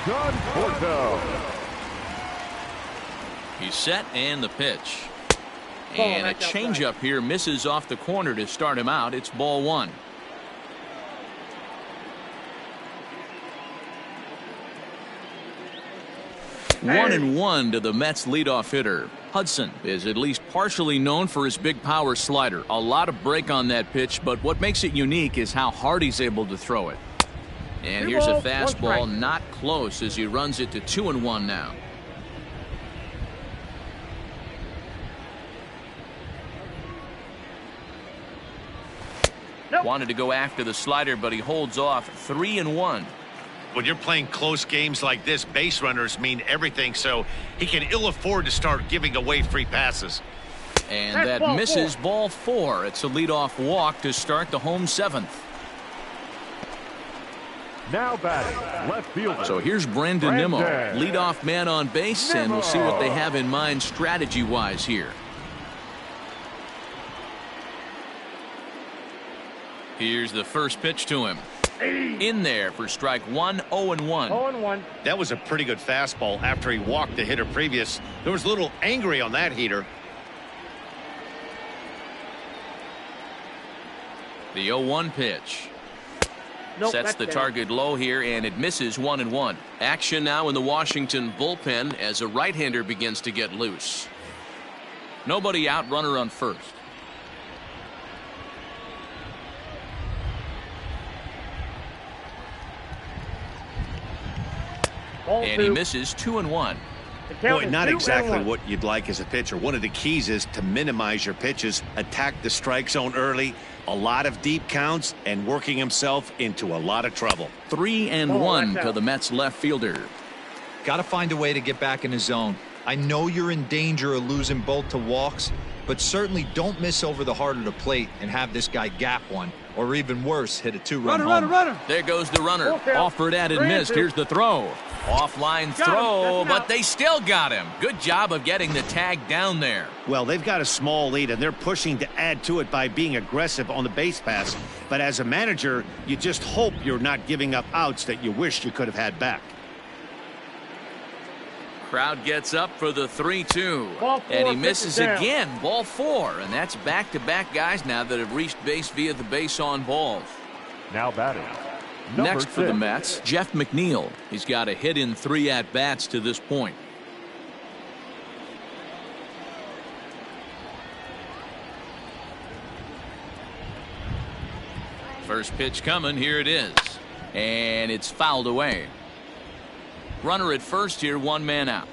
John Porto. He's set and the pitch. And a changeup here misses off the corner to start him out. It's ball one. Hey. 1-1 to the Mets leadoff hitter. Hudson is at least partially known for his big power slider. A lot of break on that pitch, but what makes it unique is how hard he's able to throw it. And here's a fastball, not close, as he runs it to 2-1 now. Nope. Wanted to go after the slider, but he holds off. 3-1. When you're playing close games like this, base runners mean everything, so he can ill afford to start giving away free passes. And that misses ball four. It's a leadoff walk to start the home seventh. Now batting, left fielder. So here's Brandon Nimmo, leadoff man on base, and we'll see what they have in mind strategy-wise here. Here's the first pitch to him. In there for strike one, 0-1. 0-1. That was a pretty good fastball after he walked the hitter previous. There was a little angry on that heater. The 0-1 pitch. Nope, sets the target low here, and it misses. 1-1. Action now in the Washington bullpen as a right-hander begins to get loose. Nobody out, runner on first. And he misses. 2-1. Boy, not exactly what you'd like as a pitcher. One of the keys is to minimize your pitches, attack the strike zone early, a lot of deep counts, and working himself into a lot of trouble. 3-1 to the Mets left fielder. Got to find a way to get back in the zone. I know you're in danger of losing both to walks, but certainly don't miss over the heart of the plate and have this guy gap one, or even worse, hit a two-run home. Runner. There goes the runner. Offered at and missed. Here's the throw. Offline throw, but they still got him. Good job of getting the tag down there. Well, they've got a small lead, and they're pushing to add to it by being aggressive on the base pass. But as a manager, you just hope you're not giving up outs that you wish you could have had back. Crowd gets up for the 3-2. And he misses again. Ball four. And that's back-to-back guys now that have reached base via the base on balls. Now batting. Next for the Mets, Jeff McNeil. He's got a hit in 3 at-bats to this point. First pitch coming. Here it is. And it's fouled away. Runner at first here, 1 man out.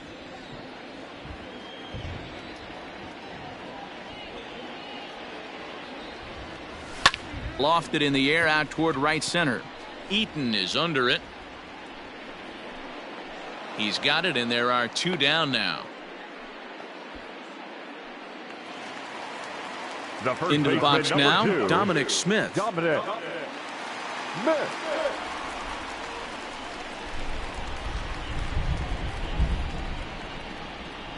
Lofted in the air out toward right center. Eaton is under it. He's got it, and there are 2 down now. Into the box now, 2. Dominic Smith. Dominic Smith.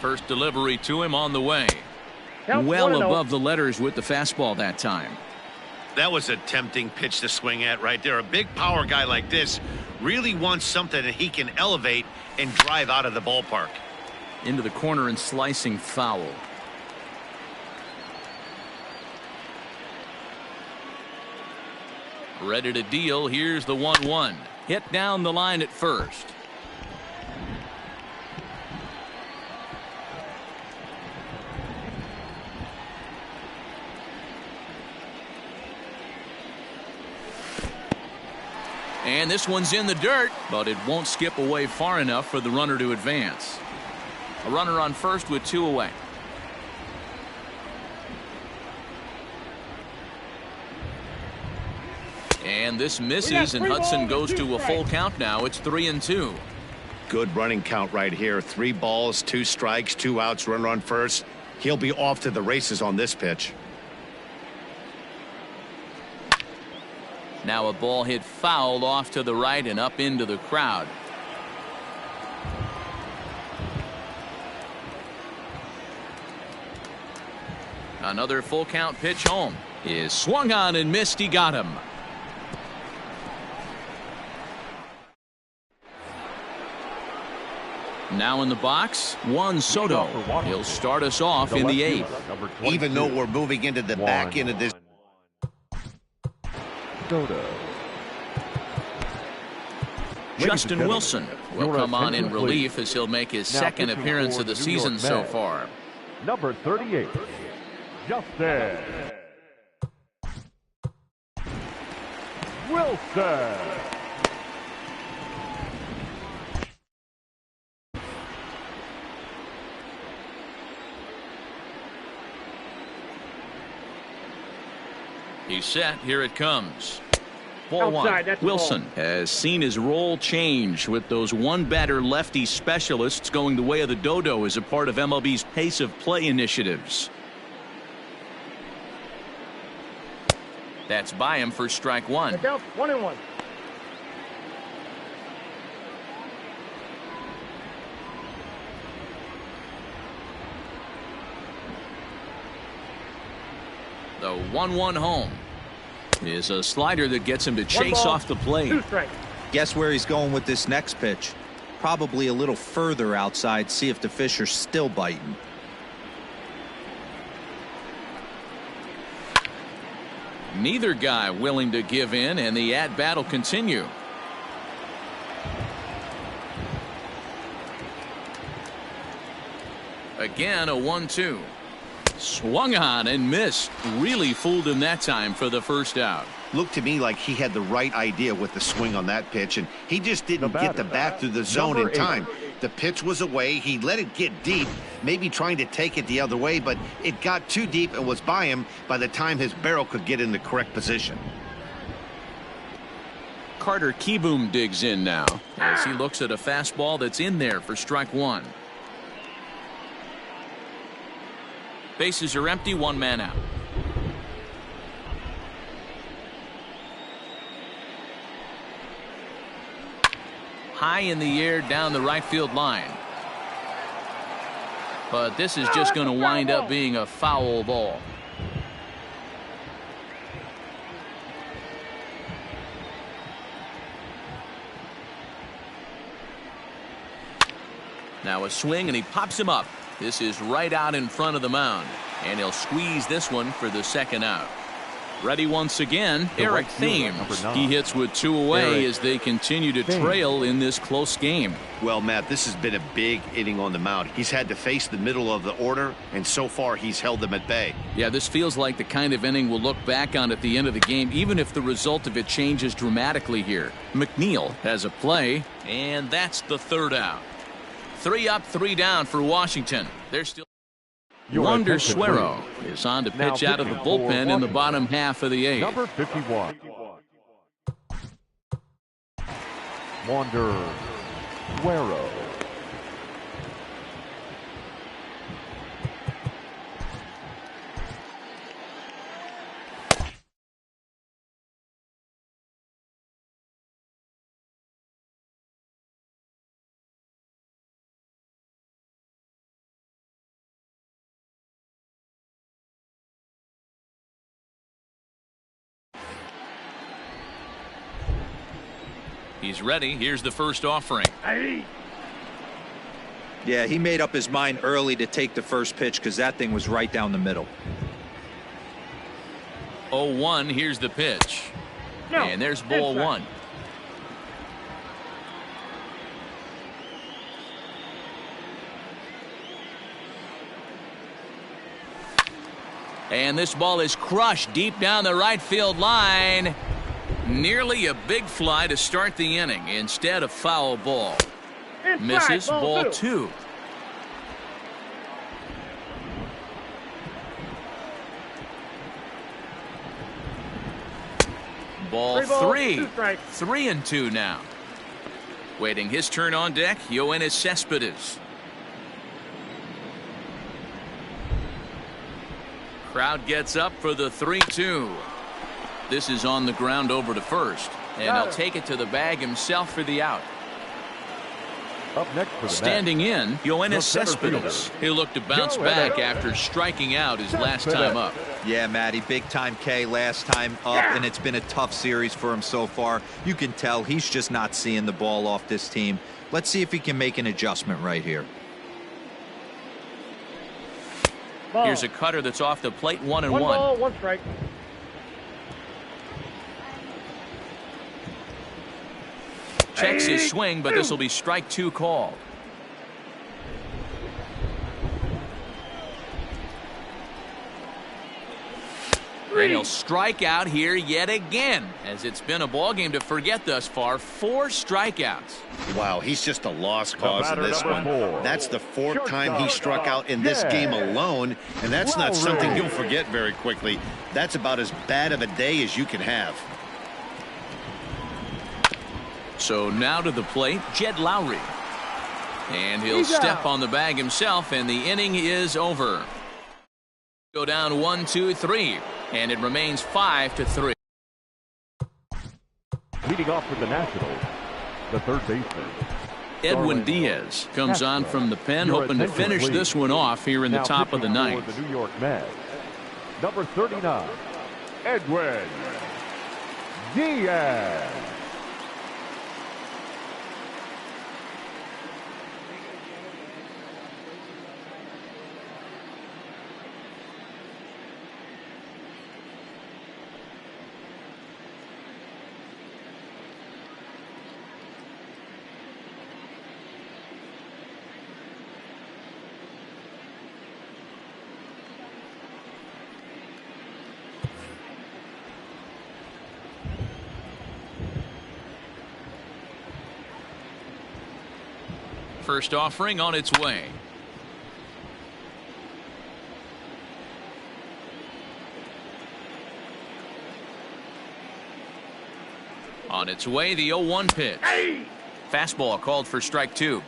First delivery to him on the way. Count well 1-0. above the letters with the fastball that time. That was a tempting pitch to swing at right there. A big power guy like this really wants something that he can elevate and drive out of the ballpark. Into the corner and slicing foul. Ready to deal. Here's the 1-1. Hit down the line at first. And this one's in the dirt, but it won't skip away far enough for the runner to advance. A runner on first with 2 away. And this misses, and Hudson goes to a full count now. It's 3-2. Good running count right here. 3 balls, 2 strikes, 2 outs, runner on first. He'll be off to the races on this pitch. Now a ball hit foul off to the right and up into the crowd. Another full count pitch home is swung on and missed. He got him. Now in the box, Juan Soto. He'll start us off in the 8th. Even though we're moving into the back end of this. Soto. Justin Wilson will come on in relief as he'll make his second appearance of the season so far. Number 38, Justin Wilson. He's set. Here it comes. Ball Outside, 1. that's Wilson ball. has seen his role change with those one-batter lefty specialists going the way of the dodo as a part of MLB's pace of play initiatives. That's by him for strike 1. Get down, 1-1. The 1-1 home is a slider that gets him to chase ball, off the plate. 2 strikes. Guess where he's going with this next pitch? Probably a little further outside, see if the fish are still biting. Neither guy willing to give in, and the at-bat will continue. Again, a 1-2. Swung on and missed. Really fooled him that time for the first out. Looked to me like he had the right idea with the swing on that pitch, and he just didn't get the bat through the zone in time. The pitch was away. He let it get deep, maybe trying to take it the other way, but it got too deep and was by him by the time his barrel could get in the correct position. Carter Kieboom digs in now as he looks at a fastball that's in there for strike 1. Bases are empty, 1 man out. High in the air down the right field line. But this is just going to wind up being a foul ball. Now a swing and he pops him up. This is right out in front of the mound, and he'll squeeze this one for the second out. Ready once again, Eric Thames. He hits with 2 away as they continue to trail in this close game. Well, Matt, this has been a big inning on the mound. He's had to face the middle of the order, and so far he's held them at bay. Yeah, this feels like the kind of inning we'll look back on at the end of the game, even if the result of it changes dramatically here. McNeil has a play, and that's the 3rd out. 3 up, 3 down for Washington. They're still. Wander Suero is on to pitch out of the bullpen in the bottom half of the 8th. Number 51, Wander Suero. He's ready. Here's the first offering. Yeah, he made up his mind early to take the first pitch because that thing was right down the middle. 0-1. Here's the pitch. No, and there's ball 1. And this ball is crushed deep down the right field line. Nearly a big fly to start the inning. Instead, a foul ball. Inside, Misses. Ball 2. 2. Ball 3. 2 strikes. 3-2 now. Waiting his turn on deck, Yoenis Cespedes. Crowd gets up for the 3-2. This is on the ground over to first, and he'll take it to the bag himself for the out. Up next for the Standing in, Yoenis The center Cespedes. fielder, He'll look to bounce Yoenis back after striking out his last Cespedes. time up. Yeah, Matty, big time K last time up, and it's been a tough series for him so far. You can tell he's just not seeing the ball off this team. Let's see if he can make an adjustment right here. Ball. Here's a cutter that's off the plate, 1-1. One ball, one strike. Checks his swing, but this will be strike 2 called. And he'll strike out here yet again, as it's been a ball game to forget thus far. 4 strikeouts. Wow, he's just a lost cause in batter this one. number 4. That's the 4th time he struck out in this game alone, and that's not something you'll forget very quickly. That's about as bad of a day as you can have. So now to the plate, Jed Lowry. And he'll He's step out. on the bag himself, and the inning is over. Go down 1, 2, 3, and it remains 5-3. Leading off for the Nationals, the third baseman. Edwin Starling Diaz comes on Castro. from the pen, Your hoping to attention, finish please. this one off here in the Now top of the pitching for ninth. the New York Mets, number 39, Edwin Diaz. First offering on its way. On its way, the 0-1 pitch. Fastball called for strike 2.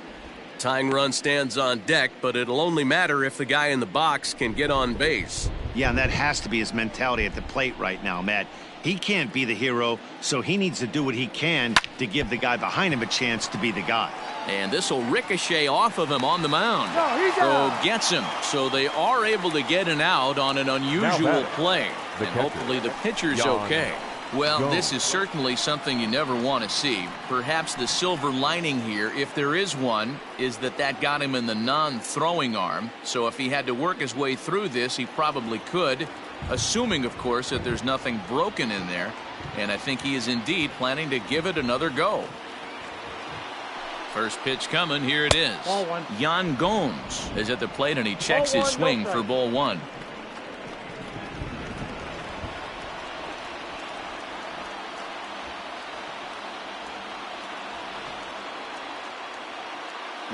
Tying run stands on deck, but it'll only matter if the guy in the box can get on base. Yeah, and that has to be his mentality at the plate right now, Matt. He can't be the hero, so he needs to do what he can to give the guy behind him a chance to be the guy. And this will ricochet off of him on the mound. No, he's Throw out. gets him. So they are able to get an out on an unusual batting, play. the And catcher, hopefully the pitcher's Yan okay. Well, Gomes. this is certainly something you never want to see. Perhaps the silver lining here, if there is one, is that got him in the non-throwing arm. So if he had to work his way through this, he probably could, assuming, of course, that there's nothing broken in there. And I think he is indeed planning to give it another go. First pitch coming. Here it is. Ball 1. Yan Gomes is at the plate, and he checks Ball his 1, swing no for strike. ball 1.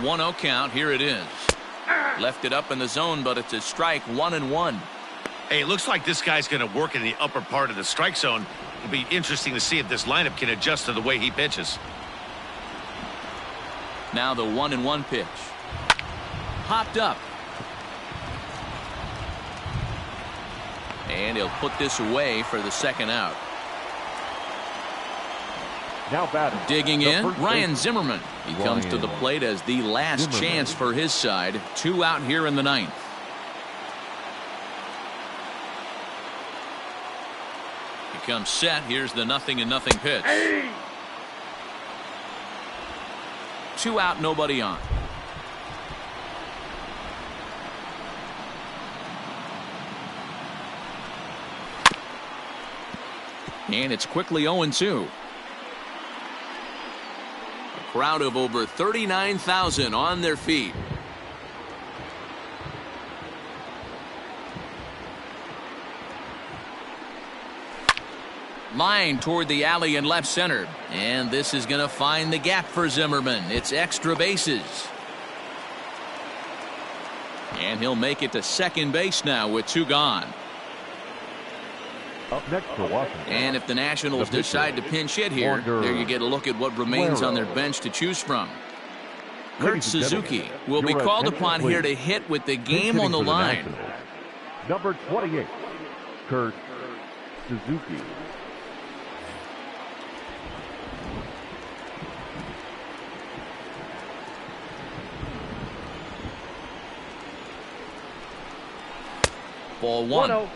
One 0 count. Here it is. Left it up in the zone, but it's a strike. 1-1. Hey, it looks like this guy's going to work in the upper part of the strike zone. It'll be interesting to see if this lineup can adjust to the way he pitches. Now the 1-1 pitch. Popped up. And he'll put this away for the second out. Now batting. Digging the in, first Ryan baseman. Zimmerman. He comes to the Ryan plate as the last Zimmerman. chance for his side. 2 out here in the ninth. He comes set. Here's the 0-0 pitch. 2 out, nobody on. And it's quickly 0-2. A crowd of over 39,000 on their feet. Line toward the alley in left center. And this is going to find the gap for Zimmerman. It's extra bases. And he'll make it to second base now with 2 gone. Up next for Washington. And if the Nationals The pitcher, decide to pinch hit here, Wander there you get a look at what remains on their bench to choose from. Kurt Ladies and Suzuki gentlemen, will be your called attention, upon here to please. hit with the Pinch game hitting on the for line. Nationals, number 28, Kurt Suzuki. Ball one. 1-0.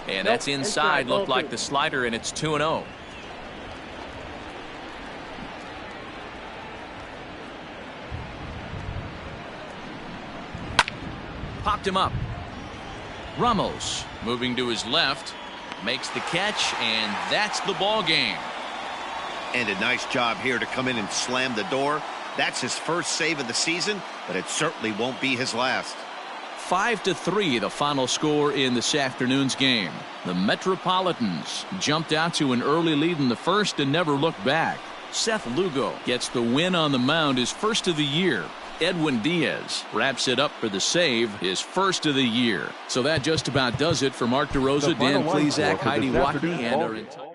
And that's inside. Looked like the slider, and it's 2-0. Popped him up. Ramos moving to his left, makes the catch, and that's the ball game. And a nice job here to come in and slam the door. That's his first save of the season, but it certainly won't be his last. 5-3 the final score in this afternoon's game. The Metropolitans jumped out to an early lead in the first and never looked back. Seth Lugo gets the win on the mound, his first of the year. Edwin Diaz wraps it up for the save, his first of the year. So that just about does it for Mark DeRosa, Dan Plesac, Heidi Wackey, and our entire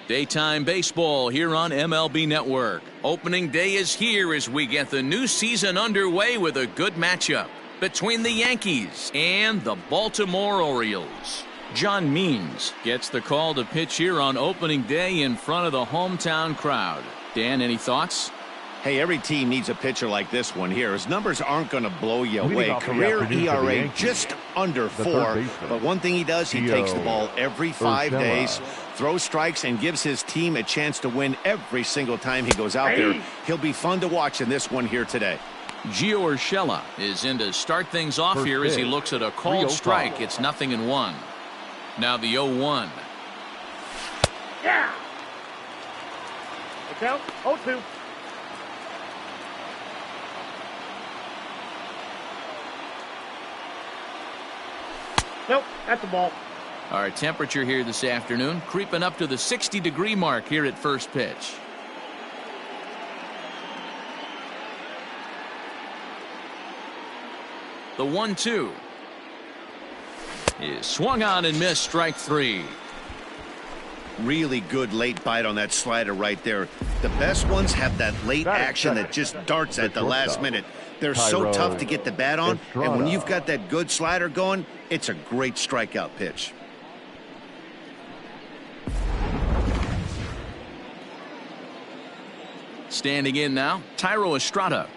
Daytime baseball here on MLB Network. Opening day is here as we get the new season underway with a good matchup between the Yankees and the Baltimore Orioles. John Means gets the call to pitch here on opening day in front of the hometown crowd. Dan, any thoughts? Hey, every team needs a pitcher like this one here. His numbers aren't going to blow you away. off the Career afternoon for the ERA Yankees, just under the 4. third baseman, But one thing he does, he takes the ball every 5 Urshela. days, throws strikes, and gives his team a chance to win every single time he goes out there. He'll be fun to watch in this one here today. Gio Urshela is in to start things off First here as he pitch, looks at a called 3-0 strike. foul. It's 0-1. Now the 0-1. Yeah. Look out. 0-2. Nope, that's a ball. Our temperature here this afternoon creeping up to the 60-degree mark here at first pitch. The 1-2 is swung on and missed, strike 3. Really good late bite on that slider right there. The best ones have that late action that just darts at the last minute. They're so tough to get the bat on, and when you've got that good slider going, it's a great strikeout pitch. Standing in now, Thairo Estrada.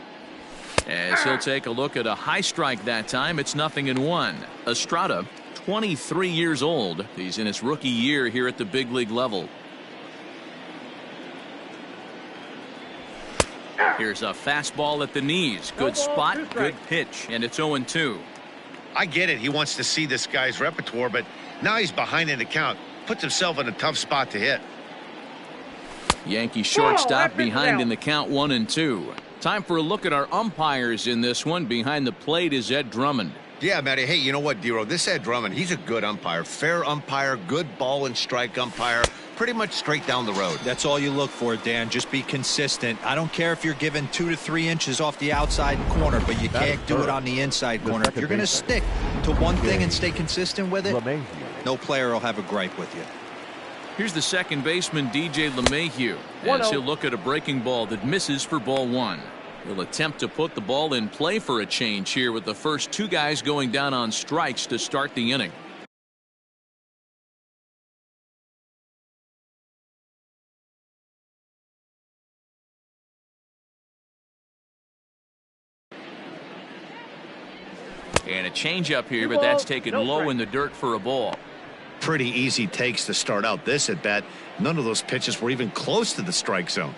As he'll take a look at a high strike that time, it's 0-1. Estrada, 23 years old. He's in his rookie year here at the big league level. Here's a fastball at the knees. Good spot, good pitch, and it's 0-2. I get it. He wants to see this guy's repertoire, but now he's behind in the count. Puts himself in a tough spot to hit. Yankee shortstop that pitch is behind out. in the count, 1-2. Time for a look at our umpires in this one. Behind the plate is Ed Drummond. Yeah, Matty. Hey, you know what, Dero? This Ed Drummond, he's a good umpire. Fair umpire, good ball and strike umpire. Pretty much straight down the road. That's all you look for, Dan. Just be consistent. I don't care if you're given 2 to 3 inches off the outside corner, but you can't do it on the inside corner. If you're going to stick to one thing and stay consistent with it, no player will have a gripe with you. Here's the second baseman, DJ LeMahieu, as he'll look at a breaking ball that misses for ball 1. He'll attempt to put the ball in play for a change here with the first 2 guys going down on strikes to start the inning. And a changeup here, but that's taken low in the dirt for a ball. Pretty easy takes to start out this at bat. None of those pitches were even close to the strike zone.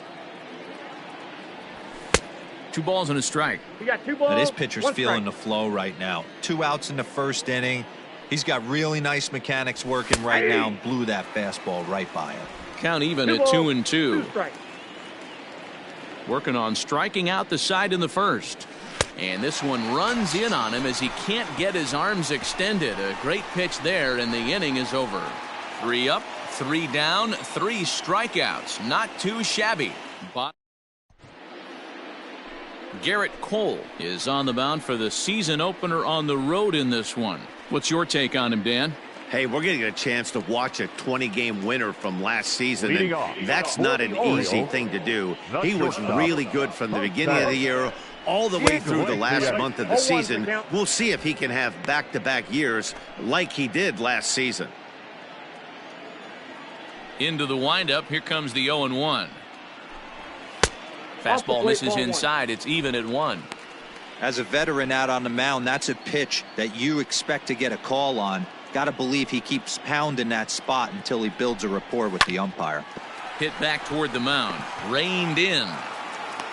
2 balls and a strike. You got 2 balls. Now, this pitcher's 1 feeling strike. the flow right now. 2 outs in the first inning. He's got really nice mechanics working right now and blew that fastball right by him. Count even 2 at balls, 2-2. 2 strikes. Working on striking out the side in the first. And this one runs in on him as he can't get his arms extended. A great pitch there, and the inning is over. 3 up, 3 down, 3 strikeouts. Not too shabby. But Garrett Cole is on the mound for the season opener on the road in this one. What's your take on him, Dan? Hey, we're getting a chance to watch a 20-game winner from last season. Leading And off, that's not an easy thing to do. He was really good from the beginning of the year all the way through the last month of the season. We'll see if he can have back-to-back years like he did last season. Into the windup. Here comes the 0-1. Fastball misses inside. It's even at 1. As a veteran out on the mound, that's a pitch that you expect to get a call on. Got to believe he keeps pounding that spot until he builds a rapport with the umpire. Hit back toward the mound. Reined in.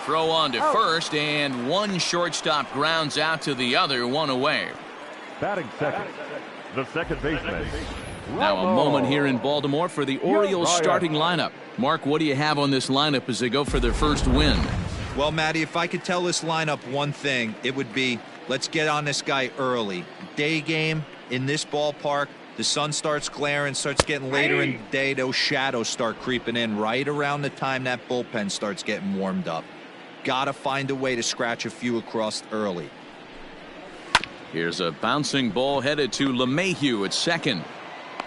Throw on to first, and 1 shortstop grounds out to the other, 1 away. Batting second, the second baseman. Now a moment here in Baltimore for the Orioles starting lineup. Mark, what do you have on this lineup as they go for their first win? Well, Matty, if I could tell this lineup one thing, it would be let's get on this guy early. Day game in this ballpark, the sun starts glaring, starts getting later in the day. Those shadows start creeping in right around the time that bullpen starts getting warmed up. Got to find a way to scratch a few across early. Here's a bouncing ball headed to LeMahieu at second.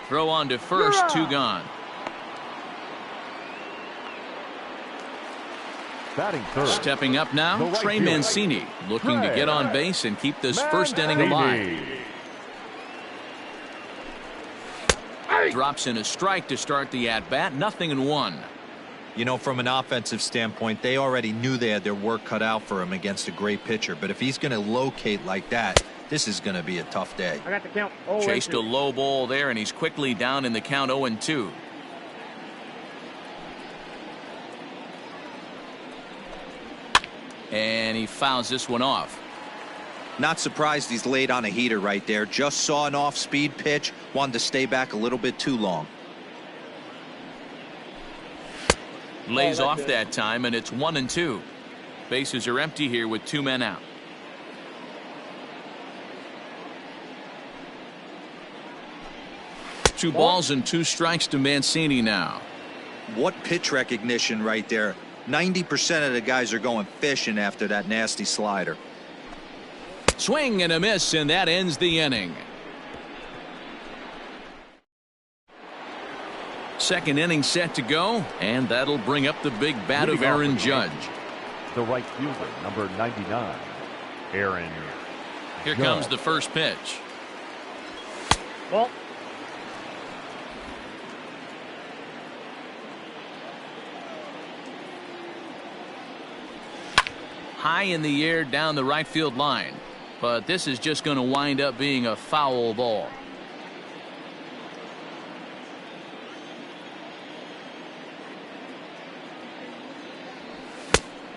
Throw on to first, 2 gone. Batting third. Stepping up now, The right Trey fielder. Mancini, looking to get on base and keep this first inning alive. Drops in a strike to start the at-bat, 0-1. You know, from an offensive standpoint, they already knew they had their work cut out for him against a great pitcher. But if he's going to locate like that, this is going to be a tough day. I got the count. Chased a low ball there, and he's quickly down in the count 0-2. And he fouls this one off. Not surprised he's laid on a heater right there. Just saw an off-speed pitch. Wanted to stay back a little bit too long. Lays off that time, and it's 1-2. Bases are empty here with 2 men out. Two balls and 2 strikes to Mancini now. What pitch recognition right there. 90% of the guys are going fishing after that nasty slider. Swing and a miss, and that ends the inning. Second inning set to go, and that'll bring up the big bat of Aaron Judge. The right fielder, number 99, Aaron Here Judge. comes the first pitch. Well, High in the air down the right field line, but this is just going to wind up being a foul ball.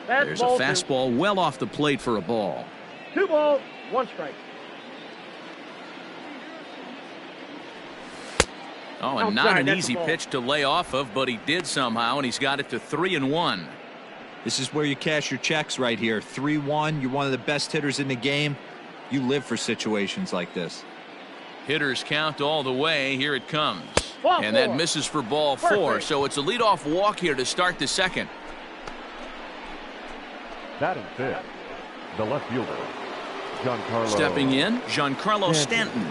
that's There's a ball fastball well off the plate for a ball. 2 balls, 1 strike. Oh, and not an easy pitch to lay off of, but he did somehow, and he's got it to 3-1. This is where you cash your checks right here. 3-1. You're one of the best hitters in the game. You live for situations like this. Hitters count all the way. Here it comes. Ball And that 4. misses for ball 4. Perfect. So it's a leadoff walk here to start the second. Batting fifth, the left fielder, Giancarlo. Stepping in, Giancarlo Stanton.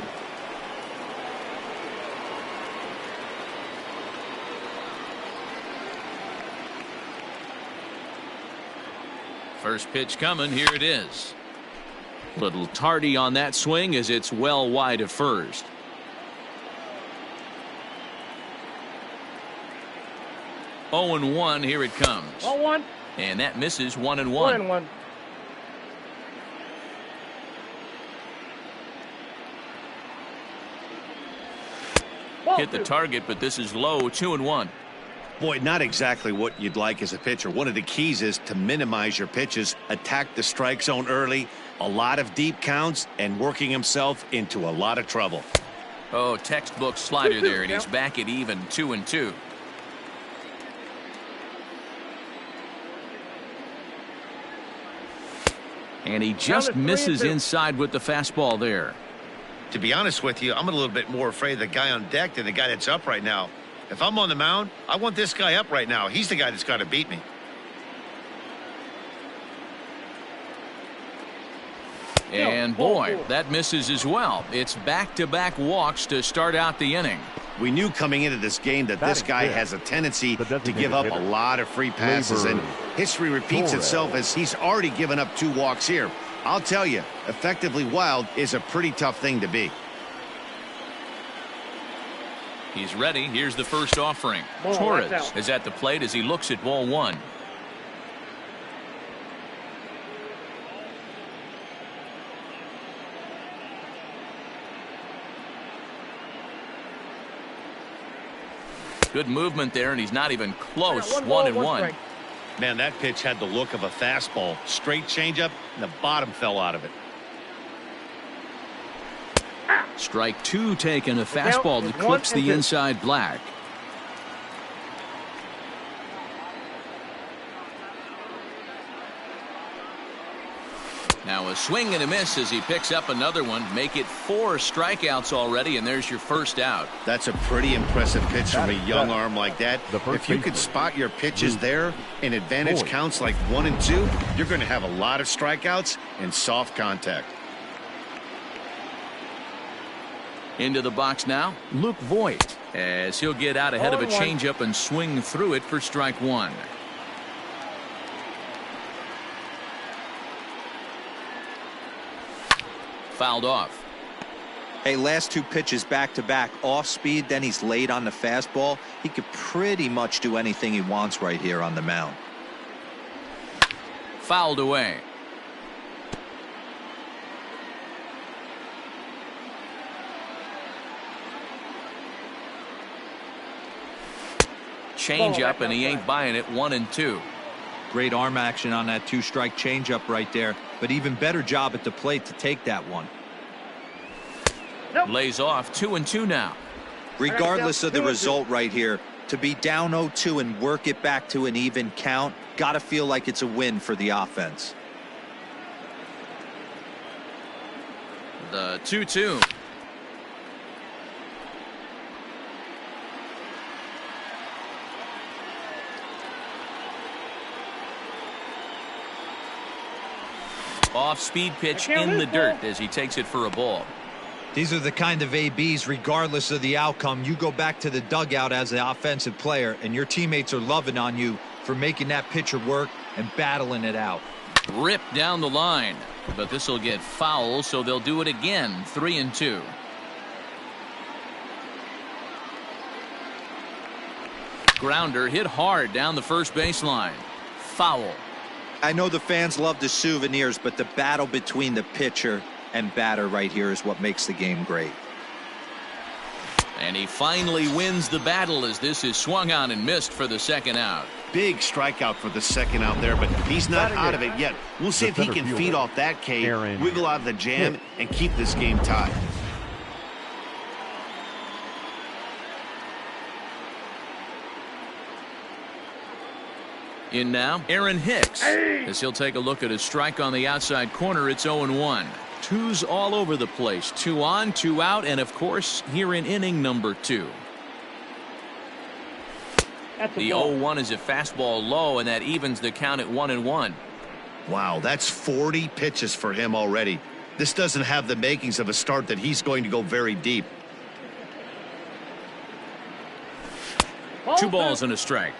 First pitch coming. Here it is. Little tardy on that swing as it's well wide of first. Oh, 0-1. Here it comes. Ball 1. And that misses 1-1. 1-1. Ball Hit the 2. target, but this is low. 2-1. Boy, not exactly what you'd like as a pitcher. One of the keys is to minimize your pitches, attack the strike zone early, a lot of deep counts, and working himself into a lot of trouble. Oh, textbook slider there, and he's back at even. 2-2. And he just misses inside with the fastball there. To be honest with you, I'm a little bit more afraid of the guy on deck than the guy that's up right now. If I'm on the mound, I want this guy up right now. He's the guy that's got to beat me. And boy, that misses as well. It's back-to-back walks to start out the inning. We knew coming into this game that this guy has a tendency to give up a lot of free passes, and history repeats itself as he's already given up 2 walks here. I'll tell you, effectively wild is a pretty tough thing to be. He's ready. Here's the first offering. Ball, Torres that's out. is at the plate as he looks at ball 1. Good movement there, and he's not even close. 1-1. Man, that pitch had the look of a fastball. Straight changeup, and the bottom fell out of it. Strike 2 taken, a fastball that clips the inside black. Now a swing and a miss as he picks up another one. Make it 4 strikeouts already, and there's your first out. That's a pretty impressive pitch from a young arm like that. If you could spot your pitches there and advantage counts like 1 and 2, you're going to have a lot of strikeouts and soft contact. Into the box now, Luke Voit, as he'll get out ahead of a changeup and swing through it for strike 1. Fouled off. Hey, last two pitches back-to-back off speed, then he's late on the fastball. He could pretty much do anything he wants right here on the mound. Fouled away. Change up, and he ain't buying it. 1-2. Great arm action on that two-strike changeup right there, but even better job at the plate to take that one. Nope. Lays off. 2-2 now. Regardless of the result right here, to be down 0-2 and work it back to an even count, gotta feel like it's a win for the offense. The 2-2. Off-speed pitch in the dirt as he takes it for a ball. These are the kind of ABs, regardless of the outcome, you go back to the dugout as the offensive player, and your teammates are loving on you for making that pitcher work and battling it out. Ripped down the line, but this will get foul, so they'll do it again. 3-2. Grounder hit hard down the first baseline. Foul. I know the fans love the souvenirs, but the battle between the pitcher and batter right here is what makes the game great. And he finally wins the battle as this is swung on and missed for the second out. Big strikeout for the second out there, but he's not out of it yet. We'll see if he can feed off that K, wiggle out of the jam, and keep this game tied. In now, Aaron Hicks. As he'll take a look at his strike on the outside corner, it's 0-1. Twos all over the place. 2 on, 2 out, and of course, here in inning number 2. The 0-1 is a fastball low, and that evens the count at 1-1. Wow, that's 40 pitches for him already. This doesn't have the makings of a start that he's going to go very deep. 2 balls and a strike.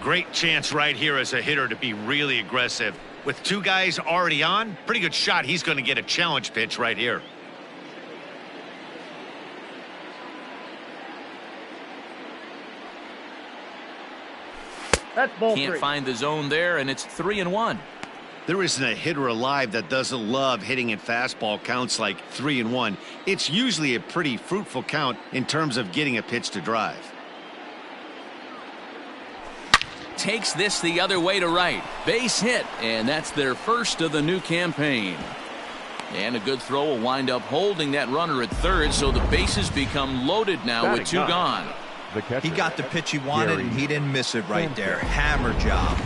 Great chance right here as a hitter to be really aggressive. With 2 guys already on, pretty good shot he's going to get a challenge pitch right here. That's ball Can't 3. find the zone there, and it's 3-1. There isn't a hitter alive that doesn't love hitting in fastball counts like 3-1. It's usually a pretty fruitful count in terms of getting a pitch to drive. Takes this the other way to right. Base hit, and that's their first of the new campaign. And a good throw will wind up holding that runner at third, so the bases become loaded now with 2 gone. He got the pitch he wanted, and he didn't miss it right there. Hammer job.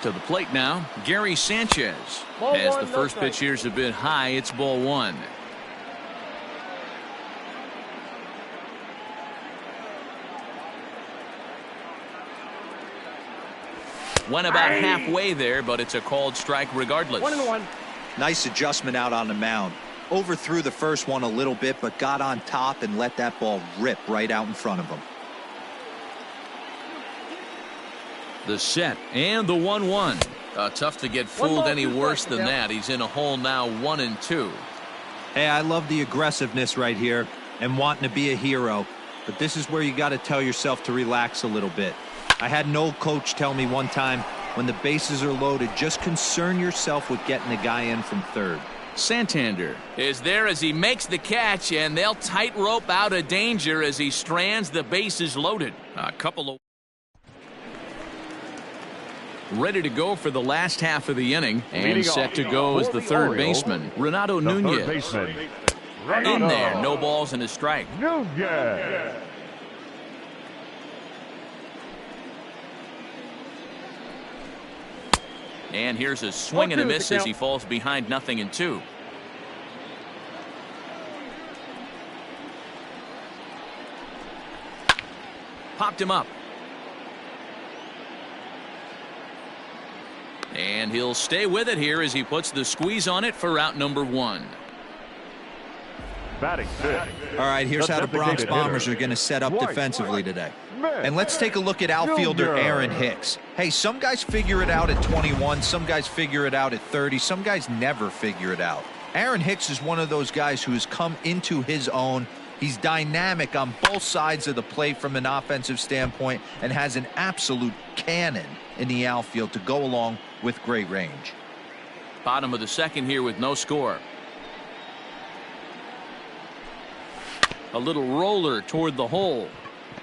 To the plate now, Gary Sanchez. As the first pitch here's a bit high, it's ball 1. Went about halfway there, but it's a called strike regardless. 1-1. Nice adjustment out on the mound. Overthrew the first one a little bit, but got on top and let that ball rip right out in front of him. The set and the 1-1. Tough to get fooled any worse than that. He's in a hole now, 1-2. Hey, I love the aggressiveness right here and wanting to be a hero, but this is where you got to tell yourself to relax a little bit. I had an old coach tell me one time, when the bases are loaded, just concern yourself with getting the guy in from third. Santander is there as he makes the catch, and they'll tightrope out of danger as he strands the bases loaded. A couple of ready to go for the last half of the inning, and set to go is the third baseman, Renato Nunez. In there, no balls and a strike. Nunez. And here's a swing and a miss as he falls behind 0-2. Popped him up. And he'll stay with it here as he puts the squeeze on it for out number 1. Batting fifth. All right, here's The how the Bronx designated Bombers hitter. are going to set up Dwight defensively today. Smith And let's take a look at outfielder Jr. Aaron Hicks. Hey, some guys figure it out at 21, some guys figure it out at 30, some guys never figure it out. Aaron Hicks is one of those guys who has come into his own. He's dynamic on both sides of the plate from an offensive standpoint and has an absolute cannon in the outfield to go along with great range. Bottom of the second here with no score. A little roller toward the hole.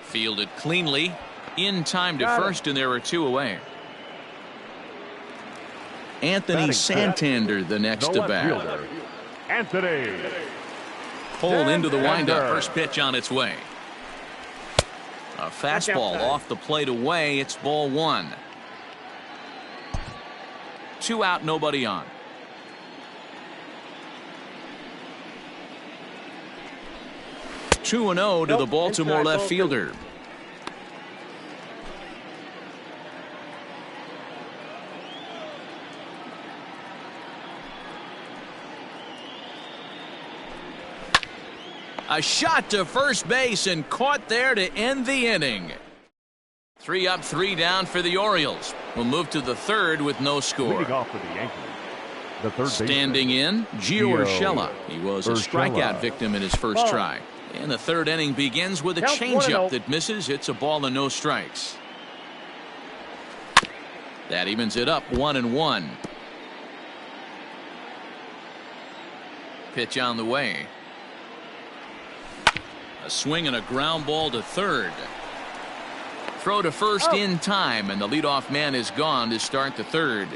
Fielded cleanly. In time to first, and there are two away. Anthony Batting Santander, fifth. the next The to left bat. fielder, Anthony. Pulled into the windup. Santander. First pitch on its way. A fastball off the plate away. It's ball one. 2 out, nobody on. – 2-0 to the Baltimore left fielder. A shot to first base and caught there to end the inning. 3 up, 3 down for the Orioles. We'll move to the third with no score. Leading off for the Yankees. The third Standing in, Gio Urshela. He was a strikeout victim in his first try. And the third inning begins with a changeup that misses. It's a ball and no strikes. That evens it up 1-1. Pitch on the way. A swing and a ground ball to third. Throw to first in time, and the leadoff man is gone to start the third.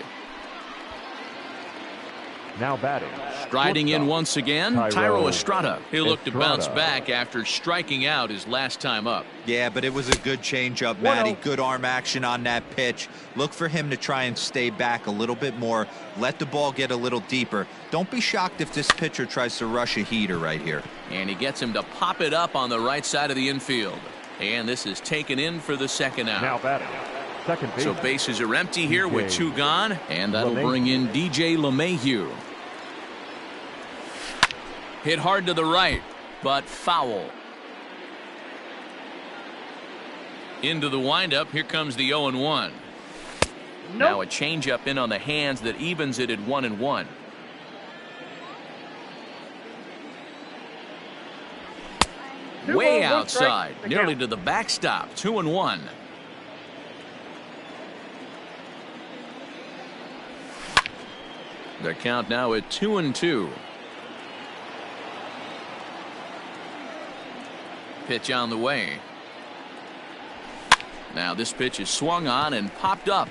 Now batting. Striding in once again, Thairo Estrada. He'll look to bounce Estrada. back after striking out his last time up. Yeah, but it was a good changeup, Matty. Good arm action on that pitch. Look for him to try and stay back a little bit more. Let the ball get a little deeper. Don't be shocked if this pitcher tries to rush a heater right here. And he gets him to pop it up on the right side of the infield. And this is taken in for the second out. Now batting. Second base. So bases are empty here with DJ 2 gone. And that'll LeMahieu. bring in DJ LeMahieu. Hit hard to the right, but foul. Into the windup. Here comes the 0-1. Now a changeup in on the hands that evens it at 1-1. Way outside, nearly to the backstop. 2-1. The count now at 2-2. Pitch on the way. Now this pitch is swung on and popped up.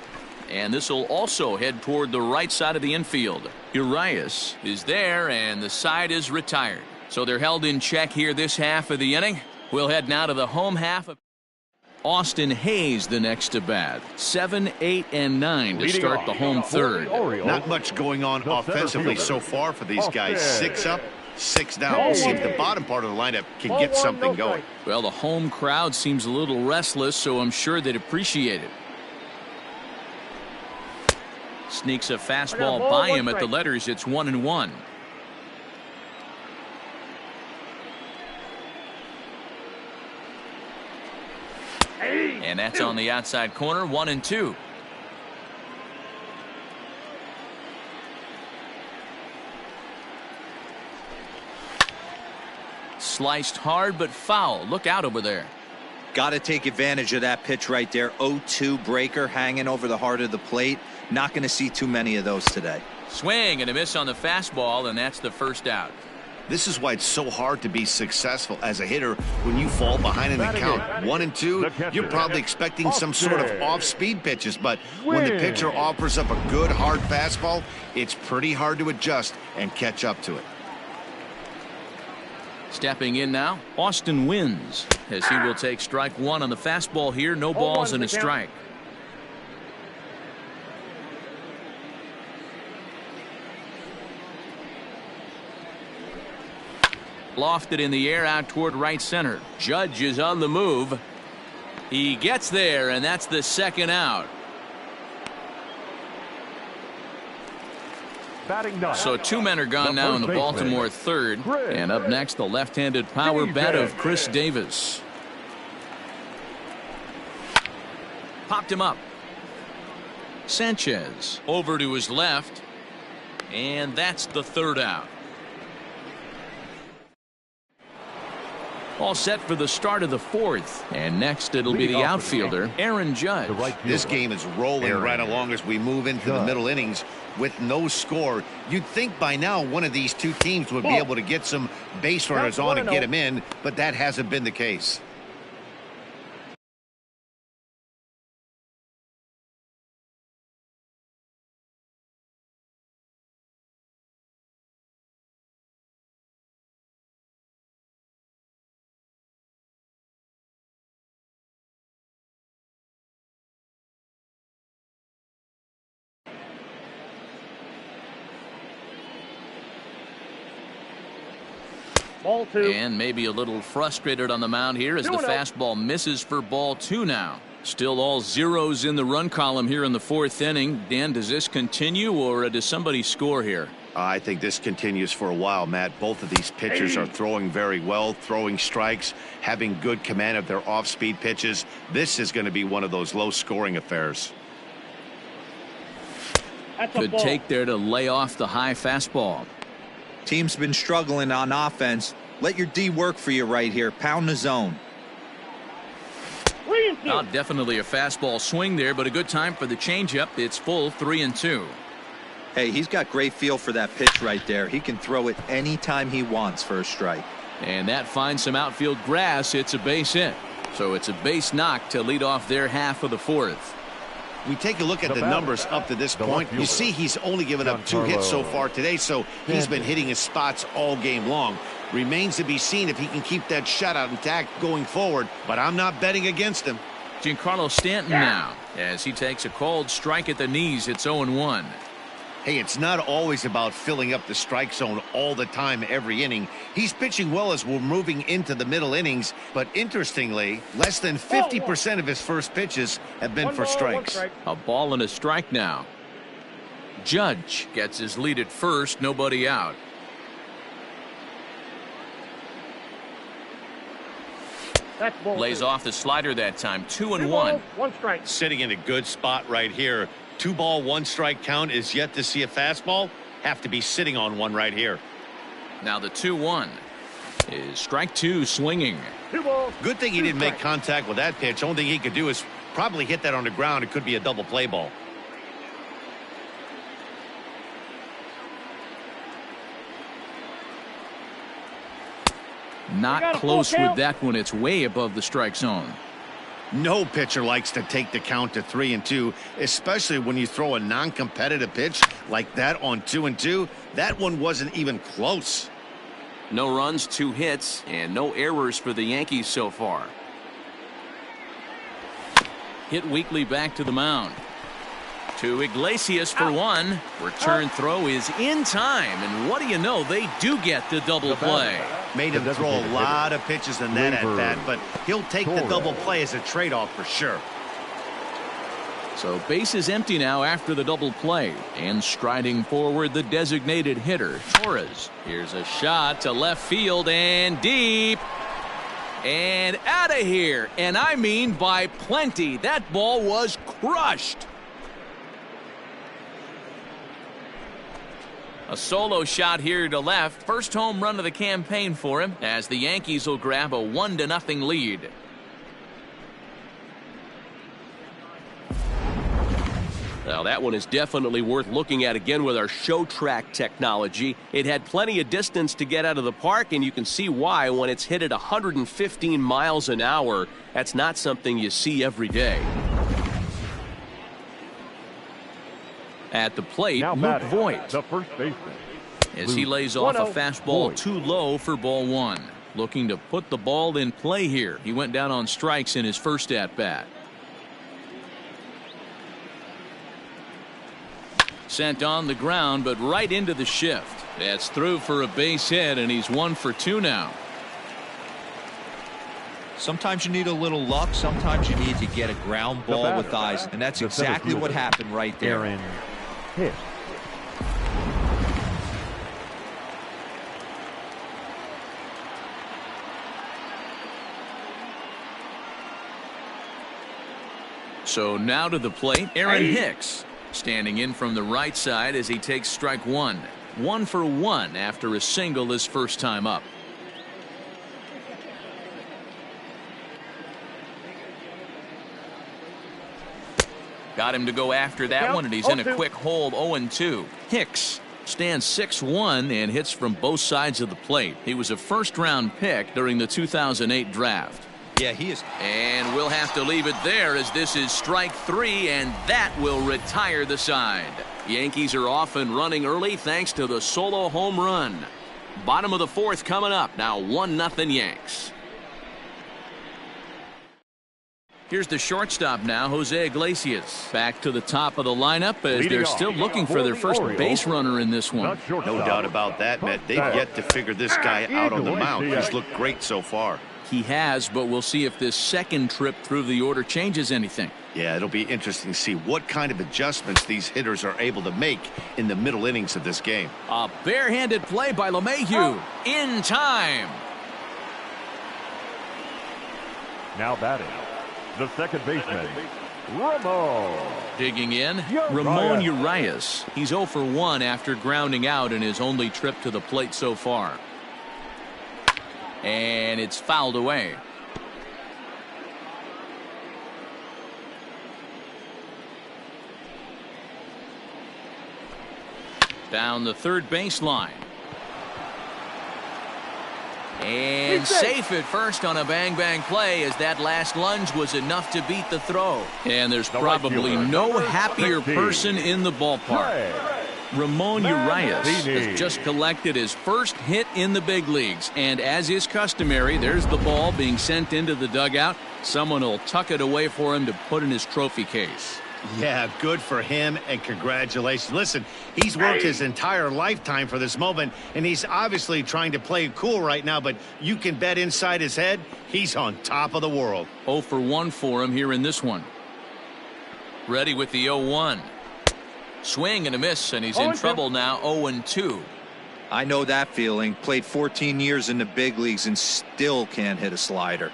And this will also head toward the right side of the infield. Urias is there, and the side is retired. So they're held in check here this half of the inning. We'll head now to the home half of Austin Hayes, the next to bat. 7, 8, and 9 to Leading start off the home for third. the Orioles, Not much going on the center offensively fielder, so far for these guys. Austin. 6 up, 6 down. We'll see if the bottom part of the lineup can get something going. Well, the home crowd seems a little restless, so I'm sure they'd appreciate it. Sneaks a fastball by him at the letters. It's 1-1. And that's on the outside corner. 1-2. Sliced hard but foul. Look out over there. Got to take advantage of that pitch right there. 0-2 breaker hanging over the heart of the plate. Not going to see too many of those today. Swing and a miss on the fastball, and that's the first out. This is why it's so hard to be successful as a hitter when you fall behind in the count. 1 and 2, you're probably expecting some sort of off-speed pitches, but when the pitcher offers up a good hard fastball, it's pretty hard to adjust and catch up to it. Stepping in now, Austin Wins, as he will take strike 1 on the fastball here. No balls and a strike. Lofted in the air out toward right center. Judge is on the move. He gets there, and that's the second out. Batting ninth. So 2 men are gone now in the Baltimore third. And up next, the left-handed power bat of Chris Davis. Popped him up. Sanchez over to his left. And that's the third out. All set for the start of the fourth. And next it'll be the outfielder, Aaron Judge. This game is rolling right along as we move into the middle innings with no score. You'd think by now one of these two teams would be able to get some base runners on and get them in, but that hasn't been the case. Ball 2. And maybe a little frustrated on the mound here as the fastball misses for ball 2 now. Still all zeros in the run column here in the fourth inning. Dan, does this continue or does somebody score here? I think this continues for a while, Matt. Both of these pitchers are throwing very well, throwing strikes, having good command of their off-speed pitches. This is going to be one of those low-scoring affairs. Good take there to lay off the high fastball. Team's been struggling on offense. Let your D work for you right here. Pound the zone. Definitely a fastball swing there, but a good time for the changeup. It's full 3-2. Hey, he's got great feel for that pitch right there. He can throw it anytime he wants for a strike. And that finds some outfield grass. It's a base hit. So it's a base knock to lead off their half of the fourth. We take a look at the numbers up to this point. You see he's only given up 2 hits so far today, so he's been hitting his spots all game long. Remains to be seen if he can keep that shutout intact going forward, but I'm not betting against him. Giancarlo Stanton now as he takes a cold strike at the knees. It's 0-1. Hey, it's not always about filling up the strike zone all the time every inning. He's pitching well as we're moving into the middle innings, but interestingly, less than 50% of his first pitches have been for strikes. A ball and a strike now. Judge gets his lead at first, nobody out. Lays off the slider that time. 2-1. 1 strike. Sitting in a good spot right here. 2-ball, 1-strike count is yet to see a fastball. Have to be sitting on one right here. Now the 2-1 is strike 2 swinging. 2 balls. Good thing he didn't make contact with that pitch. Only thing he could do is probably hit that on the ground. It could be a double play ball. Not close with that one. It's way above the strike zone. No pitcher likes to take the count to 3-2, especially when you throw a non-competitive pitch like that on 2-2. That one wasn't even close. No runs, 2 hits, and no errors for the Yankees so far. Hit weakly back to the mound. To Iglesias for one. Return throw is in time, and what do you know? They do get the double play. Made him throw a lot of pitches in that at bat, but he'll take the double play as a trade-off for sure. So base is empty now after the double play, and striding forward the designated hitter, Torres. Here's a shot to left field and deep. And out of here, and I mean by plenty. That ball was crushed. A solo shot here to left. First home run of the campaign for him as the Yankees will grab a 1-0 lead. Now that one is definitely worth looking at again with our show track technology. It had plenty of distance to get out of the park, and you can see why when it's hit at 115 miles an hour. That's not something you see every day. At the plate, Luke Voit. The first baseman. As he lays off a fastball too low for ball 1. Looking to put the ball in play here. He went down on strikes in his first at-bat. Sent on the ground, but right into the shift. That's through for a base hit, and he's 1 for 2 now. Sometimes you need a little luck. Sometimes you need to get a ground ball with eyes, and that's exactly what happened right there. Aaron Hicks. So now to the plate, Aaron Hicks. Standing in from the right side as he takes strike one. 1 for 1 after a single his first time up. Got him to go after that one, and he's in a quick hold. 0-2. Hicks stands 6-1 and hits from both sides of the plate. He was a first-round pick during the 2008 draft. Yeah, he is. And we'll have to leave it there as this is strike 3, and that will retire the side. Yankees are off and running early thanks to the solo home run. Bottom of the 4th coming up. Now 1-0 Yanks. Here's the shortstop now, Jose Iglesias. Back to the top of the lineup as they're still looking for their first base runner in this one. No doubt about that, Matt. They've yet to figure this guy out on the mound. He's looked great so far. He has, but we'll see if this second trip through the order changes anything. Yeah, it'll be interesting to see what kind of adjustments these hitters are able to make in the middle innings of this game. A barehanded play by LeMahieu in time. Now batting, the second baseman, Ramon. Digging in, Ramon Urias. He's 0 for 1 after grounding out in his only trip to the plate so far. And it's fouled away. Down the third baseline. And safe at first on a bang-bang play as that last lunge was enough to beat the throw. And there's probably no happier person in the ballpark. Ramon Urias has just collected his first hit in the big leagues. And as is customary, there's the ball being sent into the dugout. Someone will tuck it away for him to put in his trophy case. Yeah, good for him, and congratulations. Listen, he's worked his entire lifetime for this moment, and he's obviously trying to play it cool right now, but you can bet inside his head, he's on top of the world. 0 for 1 for him here in this one. Ready with the 0-1. Swing and a miss, and he's in trouble now. 0-2. I know that feeling. Played 14 years in the big leagues and still can't hit a slider.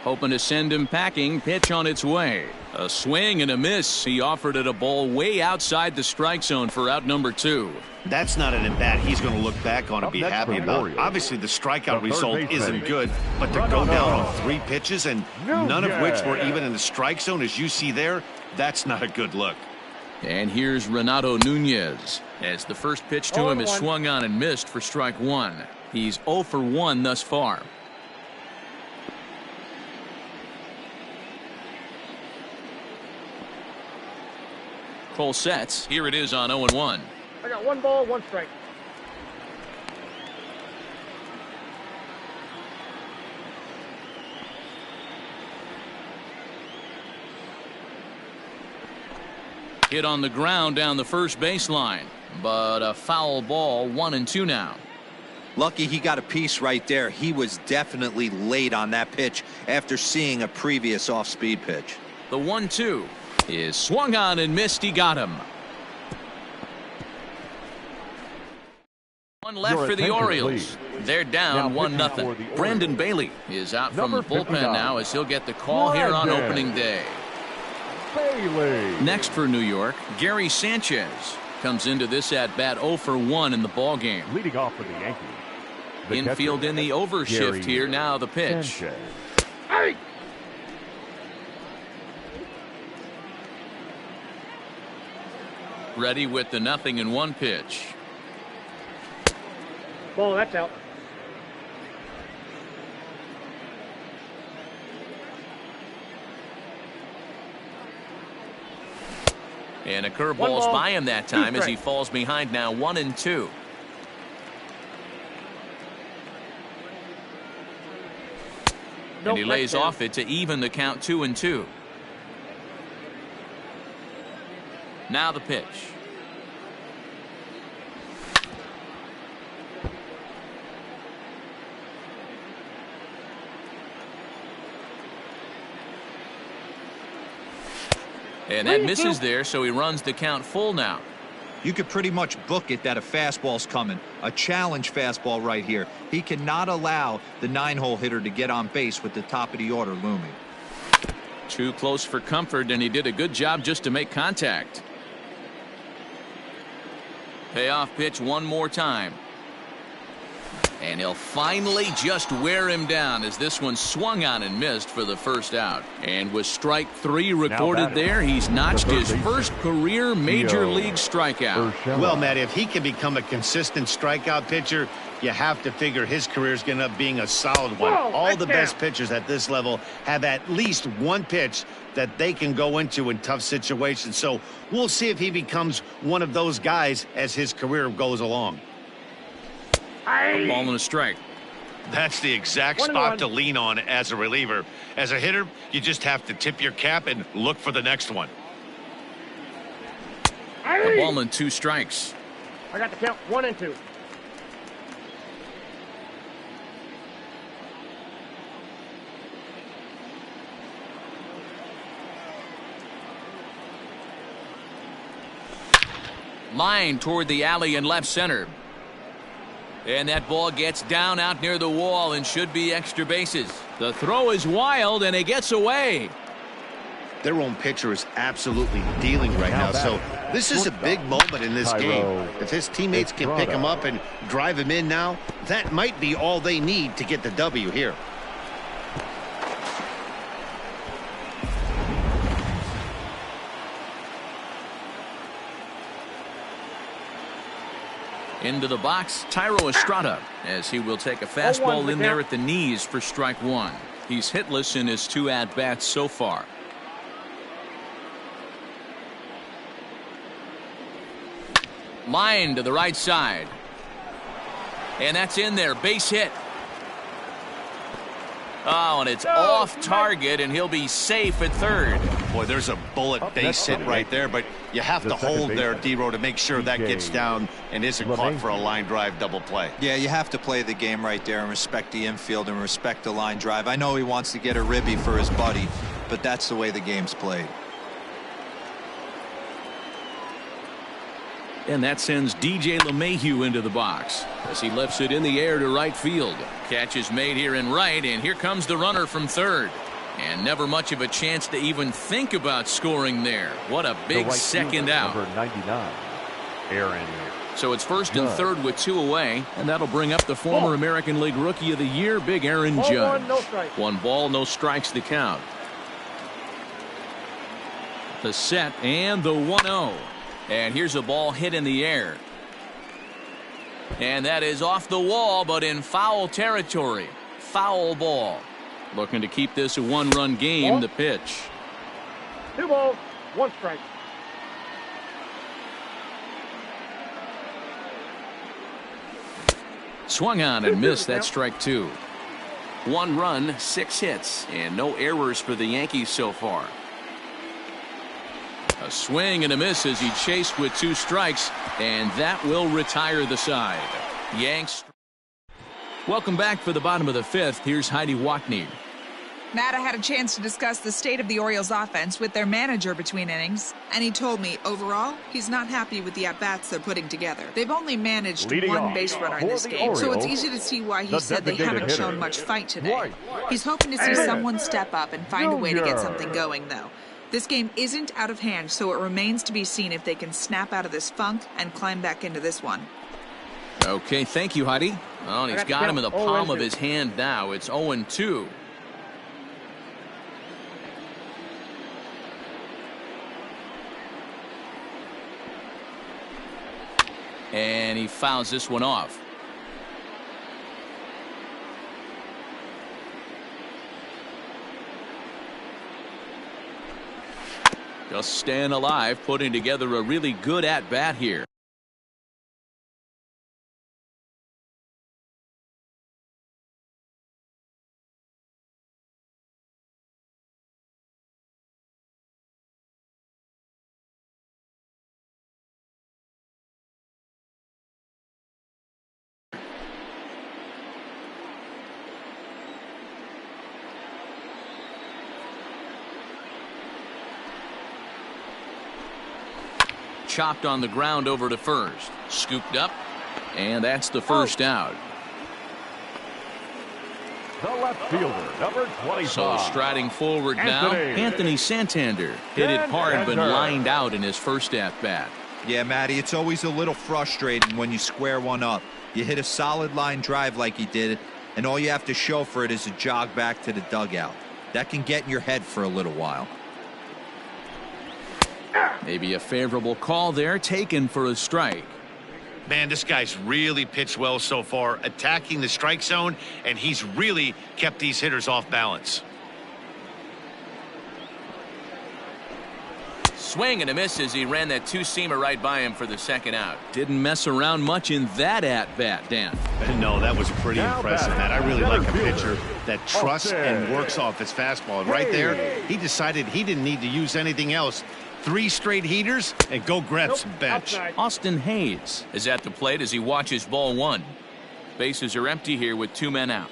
Hoping to send him packing. Pitch on its way. A swing and a miss. He offered it a ball way outside the strike zone for out number 2. That's not an at-bat he's going to look back on and be happy about. Obviously, the strikeout result isn't good, but to go down on 3 pitches and none of which were even in the strike zone, as you see there, that's not a good look. And here's Renato Nunez as the first pitch to him is swung on and missed for strike 1. He's 0 for 1 thus far. Cole sets. Here it is on 0-1. I got 1 ball, 1 strike. Hit on the ground down the first baseline, but a foul ball. 1-2 now. Lucky he got a piece right there. He was definitely late on that pitch after seeing a previous off-speed pitch. The 1-2 is swung on and missed. He got him. One left for the Orioles. They're down 1-0. Brendan Bailey is out from the bullpen now as he'll get the call here on opening day. Next for New York, Gary Sanchez comes into this at bat 0 for 1 in the ball game. Leading off for the Yankees. Infield in the overshift here. Now the pitch. Ready with the 0-1 pitch. Ball, that's out. And a curveball's by him that time as he falls behind now 1-2. And he lays off it to even the count 2-2. Now the pitch. And that misses there, so he runs the count full now. You could pretty much book it that a fastball's coming. A challenge fastball right here. He cannot allow the 9-hole hitter to get on base with the top of the order looming. Too close for comfort, and he did a good job just to make contact. Payoff pitch one more time. And he'll finally just wear him down as this one swung on and missed for the first out. And with strike 3 recorded there, he's notched his first career major league strikeout. Well, Matt, if he can become a consistent strikeout pitcher, you have to figure his career is going to end up being a solid one. Whoa, all the best down. pitchers at this level have at least one pitch that they can go into in tough situations. So we'll see if he becomes one of those guys as his career goes along. A ball and a strike. That's the exact spot to lean on as a reliever. As a hitter, you just have to tip your cap and look for the next one. A ball and 2 strikes. I got the count 1 and 2. Line toward the alley in left center. And that ball gets down out near the wall and should be extra bases. The throw is wild and it gets away. Their own pitcher is absolutely dealing right now. So this is a big moment in this game. If his teammates can pick him up and drive him in now, that might be all they need to get the W here. Into the box, Thairo Estrada, as he will take a fastball in there at the knees for strike 1. He's hitless in his 2 at-bats so far. Line to the right side. And that's in there, base hit. Oh, and it's off target, and he'll be safe at third. Boy, there's a bullet base hit right there, but you have to hold there, D-Row, to make sure that gets down and isn't caught for a line drive double play. Yeah, you have to play the game right there and respect the infield and respect the line drive. I know he wants to get a ribby for his buddy, but that's the way the game's played. And that sends DJ LeMahieu into the box as he lifts it in the air to right field. Catch is made here in right, and here comes the runner from third. And never much of a chance to even think about scoring there. What a big second out. Number 99, Aaron. So it's first and third with 2 away, and that'll bring up the former American League Rookie of the Year, Big Aaron Judge. 1, no strikes. 1 ball, no strikes the count. The set and the 1-0. And here's a ball hit in the air. And that is off the wall, but in foul territory. Foul ball. Looking to keep this a 1-run game, the pitch. 2 balls, 1 strike. Swung on and missed that strike 2. 1 run, 6 hits, and no errors for the Yankees so far. A swing and a miss as he chased with 2 strikes, and that will retire the side. Yanks. Welcome back for the bottom of the 5th. Here's Heidi Watney. Matt, I had a chance to discuss the state of the Orioles offense with their manager between innings, and he told me, overall, he's not happy with the at-bats they're putting together. They've only managed Leading 1 off base runner in for this the game, so it's Orioles, easy to see why he the said they designated haven't shown hitter, much fight today. White. He's hoping to see Aaron someone step up and find a way to get Jr. something going, though. This game isn't out of hand, so it remains to be seen if they can snap out of this funk and climb back into this one. Okay, thank you, Heidi. Well, and he's got him in the palm of his hand now. It's 0-2. And he fouls this one off. Just staying alive, putting together a really good at-bat here. chopped on the ground over to first. Scooped up, and that's the first out. The left fielder, number 25. So striding forward now, Anthony Santander. Hit it hard, but lined out in his first at-bat. Yeah, Matty, it's always a little frustrating when you square one up. You hit a solid line drive like he did, and all you have to show for it is a jog back to the dugout. That can get in your head for a little while. Maybe a favorable call there, taken for a strike. Man, this guy's really pitched well so far, attacking the strike zone, and he's really kept these hitters off balance. Swing and a miss as he ran that two-seamer right by him for the second out. Didn't mess around much in that at-bat, Dan. No, that was pretty impressive, man. I really like a pitcher that trusts and works off his fastball. And right there, he decided he didn't need to use anything else. 3 straight heaters and go grab some bench. Austin Hayes is at the plate as he watches ball 1. Bases are empty here with 2 men out.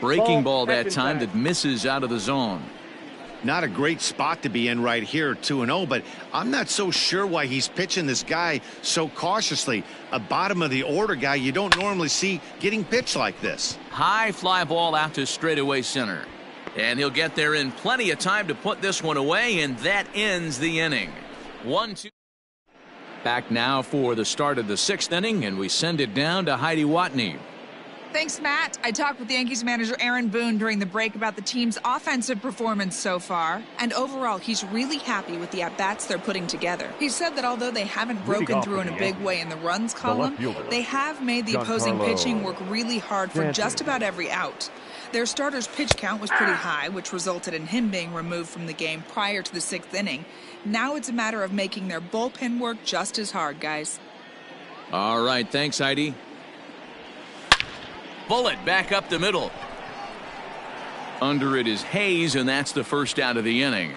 Breaking ball that time that misses out of the zone. Not a great spot to be in right here, 2-0, but I'm not so sure why he's pitching this guy so cautiously. A bottom of the order guy you don't normally see getting pitched like this. High fly ball out to straightaway center. And he'll get there in plenty of time to put this one away, and that ends the inning. 1-2. Back now for the start of the 6th inning, and we send it down to Heidi Watney. Thanks, Matt. I talked with Yankees manager Aaron Boone during the break about the team's offensive performance so far, and overall, he's really happy with the at-bats they're putting together. He said that although they haven't broken through in a big way in the runs column, they have made the opposing pitching work really hard for just about every out. Their starter's pitch count was pretty high, which resulted in him being removed from the game prior to the 6th inning. Now it's a matter of making their bullpen work just as hard, guys. All right, thanks, Heidi. Bullet back up the middle. Under it is Hayes, and that's the first out of the inning.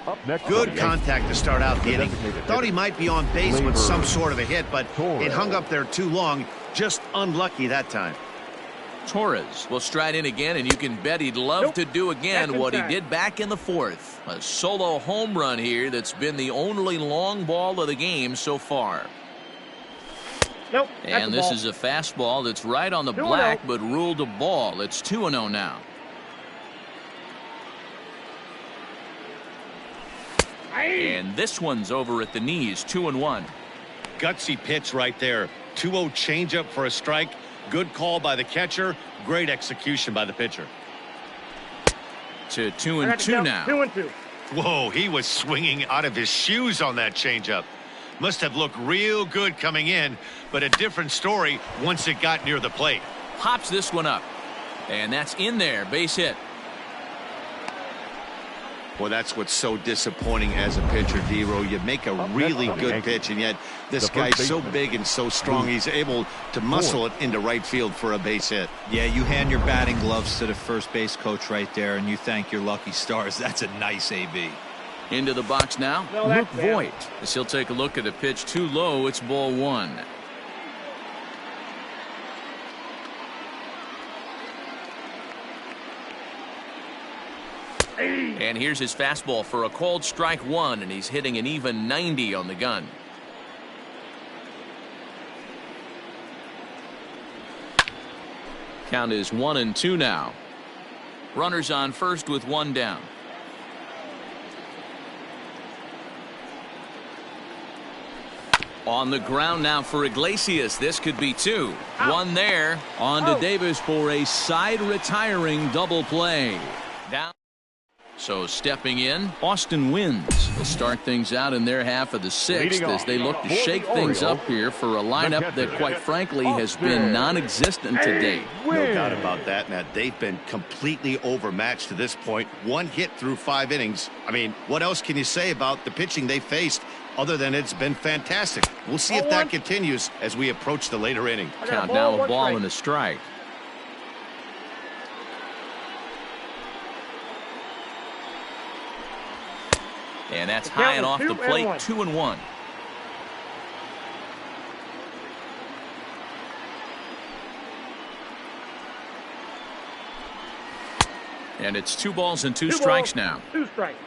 Up next, Good contact to start out the inning. Thought he might be on base with some sort of a hit, but it hung up there too long. Just unlucky that time. Torres will stride in again, and you can bet he'd love to do again what he did back in the 4th. A solo home run here that's been the only long ball of the game so far. And this is a fastball that's right on the black, but ruled a ball. It's 2-0 now. And this one's over at the knees, 2-1. Gutsy pitch right there. 2-0 changeup for a strike. Good call by the catcher. Great execution by the pitcher. To 2-2 now. 2-2. Whoa, he was swinging out of his shoes on that changeup. Must have looked real good coming in, but a different story once it got near the plate. Pops this one up. And that's in there, base hit. Well, that's what's so disappointing as a pitcher, D-Row. You make a really good pitch, and yet this guy's so big and so strong, he's able to muscle it into right field for a base hit. Yeah, you hand your batting gloves to the first base coach right there, and you thank your lucky stars. That's a nice AB. Into the box now, Luke Voigt. As he'll take a look at the pitch too low, it's ball 1. And here's his fastball for a called strike 1, and he's hitting an even 90 on the gun. Count is 1-2 now. Runners on first with 1 down. On the ground now for Iglesias. This could be 2. 1 there. On to Davis for a side retiring double play. Down. So stepping in, Austin Wynns will start things out in their half of the 6th as they look to shake things up here for a lineup that quite frankly has been non-existent to date. No doubt about that, Matt. They've been completely overmatched to this point. 1 hit through 5 innings. I mean, what else can you say about the pitching they faced other than it's been fantastic? We'll see if that continues as we approach the later inning. Count now a ball and a strike. And that's high and off the plate, 2-1. And it's 2 balls and 2 strikes now. 2 strikes.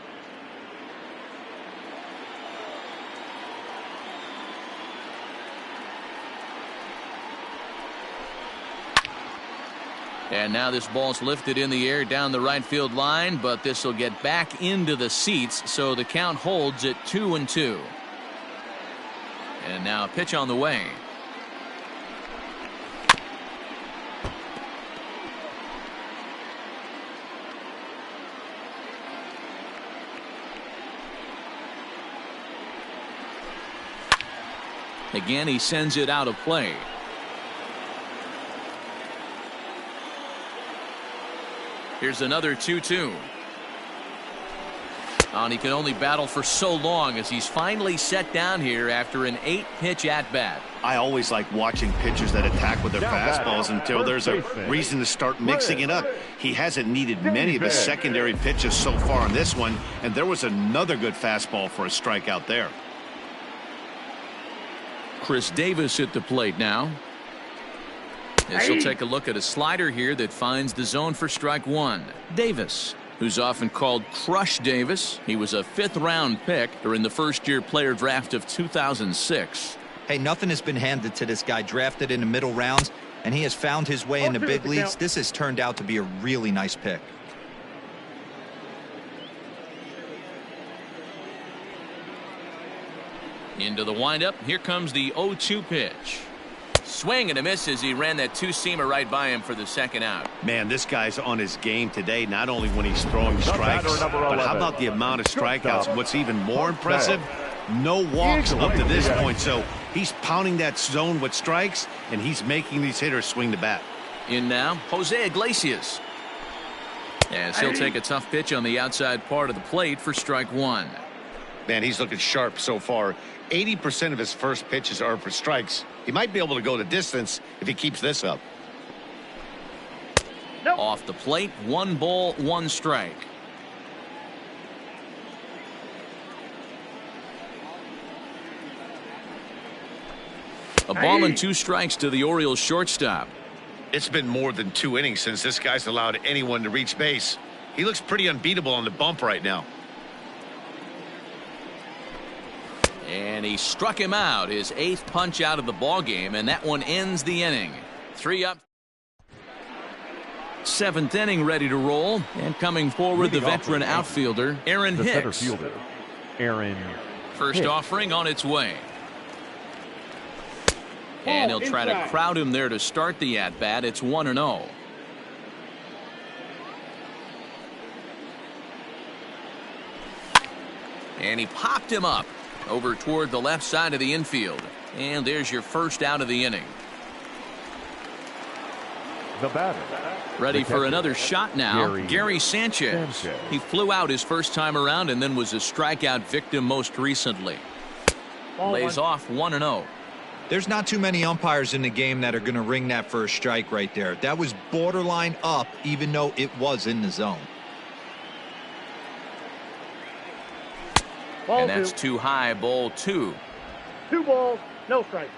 And now this ball's lifted in the air down the right field line, but this will get back into the seats, so the count holds at 2-2. And now a pitch on the way. Again, he sends it out of play. Here's another 2-2. And he can only battle for so long as he's finally set down here after an 8-pitch at-bat. I always like watching pitchers that attack with their fastballs until there's a reason to start mixing it up. He hasn't needed many of his secondary pitches so far on this one, and there was another good fastball for a strikeout there. Chris Davis at the plate now. This will take a look at a slider here that finds the zone for strike 1. Davis, who's often called Crush Davis. He was a 5th-round pick during the first-year player draft of 2006. Hey, nothing has been handed to this guy. Drafted in the middle rounds, and he has found his way in the big leagues. This has turned out to be a really nice pick. Into the windup. Here comes the 0-2 pitch. Swing and a miss as he ran that 2-seamer right by him for the second out. Man, this guy's on his game today, not only when he's throwing strikes, but how about the amount of strikeouts? What's even more impressive, no walks up to this point. So he's pounding that zone with strikes, and he's making these hitters swing the bat. In now, Jose Iglesias. As he'll take a tough pitch on the outside part of the plate for strike 1. Man, he's looking sharp so far. 80% of his first pitches are for strikes. He might be able to go the distance if he keeps this up. Nope. Off the plate, 1 ball, 1 strike. A ball and 2 strikes to the Orioles shortstop. It's been more than 2 innings since this guy's allowed anyone to reach base. He looks pretty unbeatable on the bump right now. And he struck him out, his 8th punch out of the ball game, and that one ends the inning. 3 up. 7th inning ready to roll, and coming forward the veteran outfielder Aaron Hicks. Center fielder, Aaron. First offering on its way. And he'll try to crowd him there to start the at-bat. It's 1-0. And he popped him up over toward the left side of the infield. And there's your first out of the inning. The batter. Ready for another shot now, Gary Sanchez. He flew out his first time around and then was a strikeout victim most recently. Lays off 1-0. There's not too many umpires in the game that are going to ring that first strike right there. That was borderline up, even though it was in the zone. And that's too high, ball 2. 2 balls, no strikes.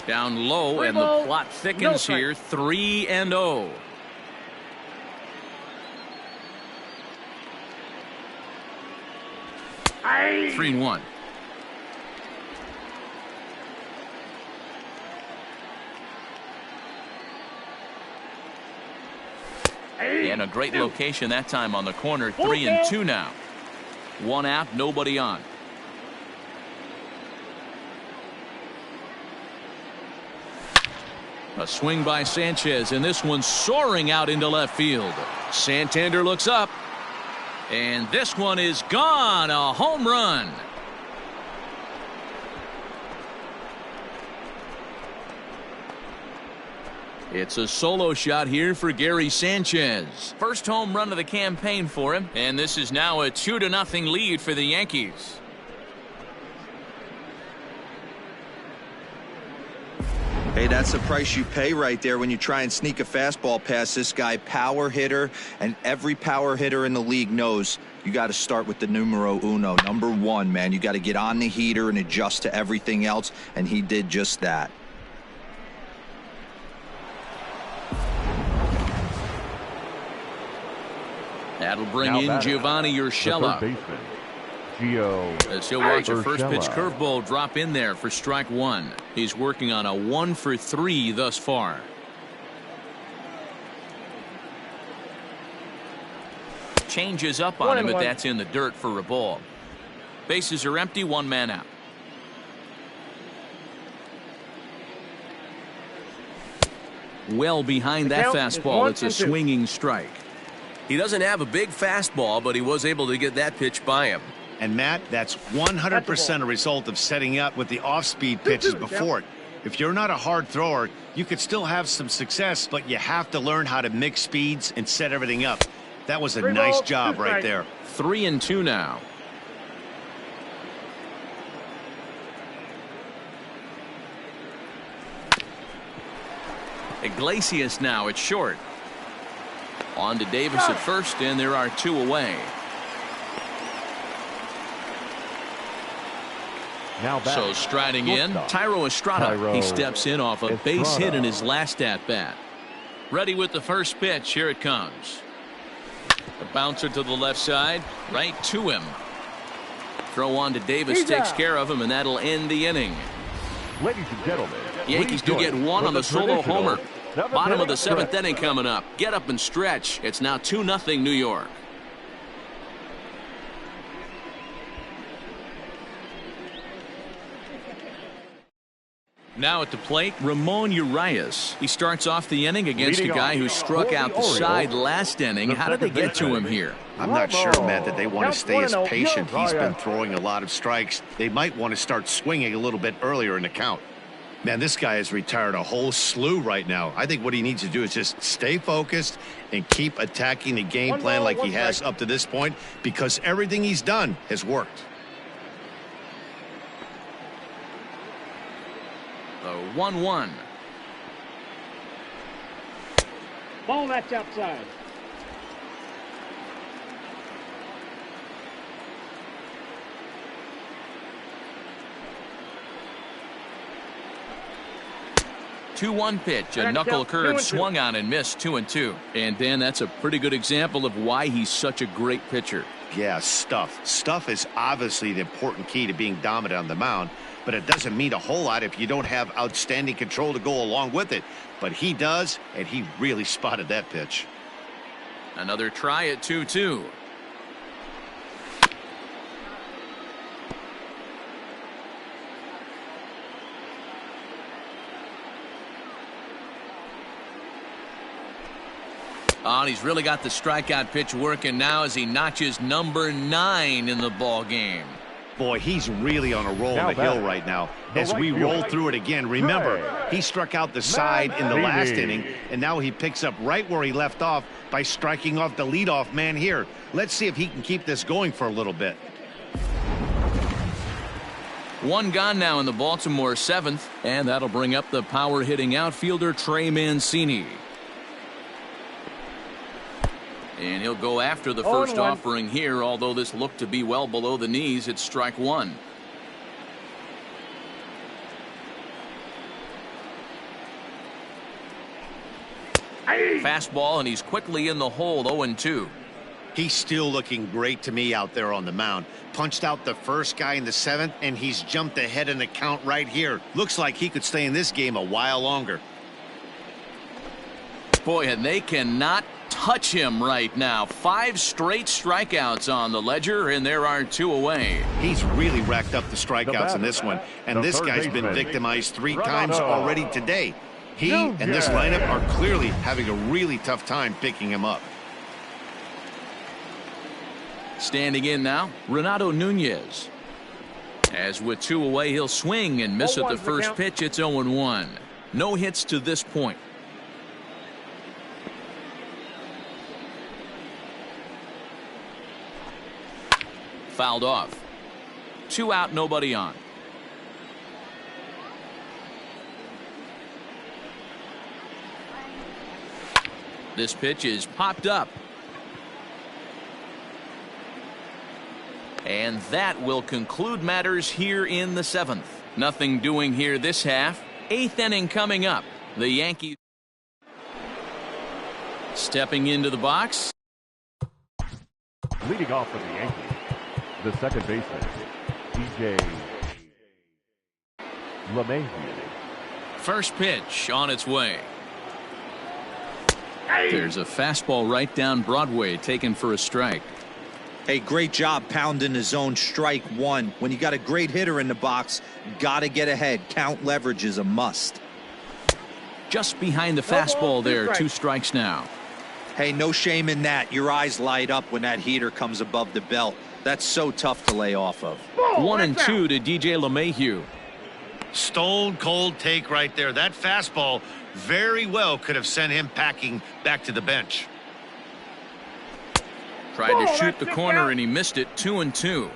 Down low, and the plot thickens here. 3-0. Aye. 3-1. And a great location that time on the corner. 3-2 now. 1 out, nobody on. A swing by Sanchez, and this one soaring out into left field. Santander looks up, and this one is gone. A home run. It's a solo shot here for Gary Sanchez. First home run of the campaign for him, and this is now a 2-0 lead for the Yankees. Hey, that's the price you pay right there when you try and sneak a fastball past this guy. Power hitter, and every power hitter in the league knows you got to start with the numero uno, number 1, man. You got to get on the heater and adjust to everything else, and he did just that. That'll bring Now in batting, Giovanni the third Urshela. baseman, Gio As he'll watch a first pitch Urshela. curveball drop in there for strike one. He's working on a 1-for-3 thus far. Changes up on him, but that's in the dirt for a ball. Bases are empty, one man out. Well behind that fastball, it's a swinging strike. He doesn't have a big fastball, but he was able to get that pitch by him. And Matt, that's 100% a result of setting up with the off-speed pitches before it. If you're not a hard thrower, you could still have some success, but you have to learn how to mix speeds and set everything up. That was a nice job right there. 3-2 now. Iglesias now at short. On to Davis at first, and there are two away. Now So striding in, Thairo Estrada. He steps in off a base hit in his last at-bat. Ready with the first pitch. Here it comes. The bouncer to the left side, right to him. Throw on to Davis, takes care of him, and that'll end the inning. Ladies and gentlemen, Yankees do get one on the solo homer. Bottom of the seventh inning coming up. Get up and stretch. It's now 2-0 New York. Now at the plate, Ramon Urias. He starts off the inning against a guy who struck out the side last inning. How did they get to him here? I'm not sure, Matt, that they want to stay as patient. He's been throwing a lot of strikes. They might want to start swinging a little bit earlier in the count. Man, this guy has retired a whole slew right now. I think what he needs to do is just stay focused and keep attacking the game plan like he has up to this point, because everything he's done has worked. The 1-1. Ball, that's outside. Two-one pitch, a knuckle curve swung on and missed. 2-2. And Dan, that's a pretty good example of why he's such a great pitcher. Yeah, stuff. Stuff is obviously the important key to being dominant on the mound, but it doesn't mean a whole lot if you don't have outstanding control to go along with it. But he does, and he really spotted that pitch. Another try at 2-2. Oh, and he's really got the strikeout pitch working now as he notches number 9 in the ball game. Boy, he's really on a roll on the hill right now. As we roll through it again, remember, he struck out the side in the last inning, and now he picks up right where he left off by striking off the leadoff man here. Let's see if he can keep this going for a little bit. One gone now in the Baltimore 7th, and that'll bring up the power-hitting outfielder Trey Mancini. And he'll go after the first offering here, although this looked to be well below the knees. It's strike one. Fastball, and he's quickly in the hole. 0-2. He's still looking great to me out there on the mound. Punched out the first guy in the 7th, and he's jumped ahead in the count right here. Looks like he could stay in this game a while longer. Boy, and they cannot touch him right now. 5 straight strikeouts on the ledger, and there are 2 away. He's really racked up the strikeouts in this one, and this guy's been victimized 3 times already today. He and this lineup are clearly having a really tough time picking him up. Standing in now, Renato Nunez. As with 2 away, he'll swing and miss at the first pitch. It's 0-1. No hits to this point. Fouled off. 2 out, nobody on. This pitch is popped up. And that will conclude matters here in the 7th. Nothing doing here this half. 8th inning coming up. The Yankees stepping into the box. Leading off for the Yankees, the second baseman, DJ LeMahieu. First pitch on its way. There's a fastball right down Broadway taken for a strike. Hey, great job pounding the zone. Strike one. When you got a great hitter in the box, got to get ahead. Count leverage is a must. Just behind the fastball there. 2 strikes now. Hey, no shame in that. Your eyes light up when that heater comes above the belt. That's so tough to lay off of. 1-2 to DJ LeMahieu. Stone cold take right there. That fastball very well could have sent him packing back to the bench. Tried to shoot the corner and he missed it. 2-2.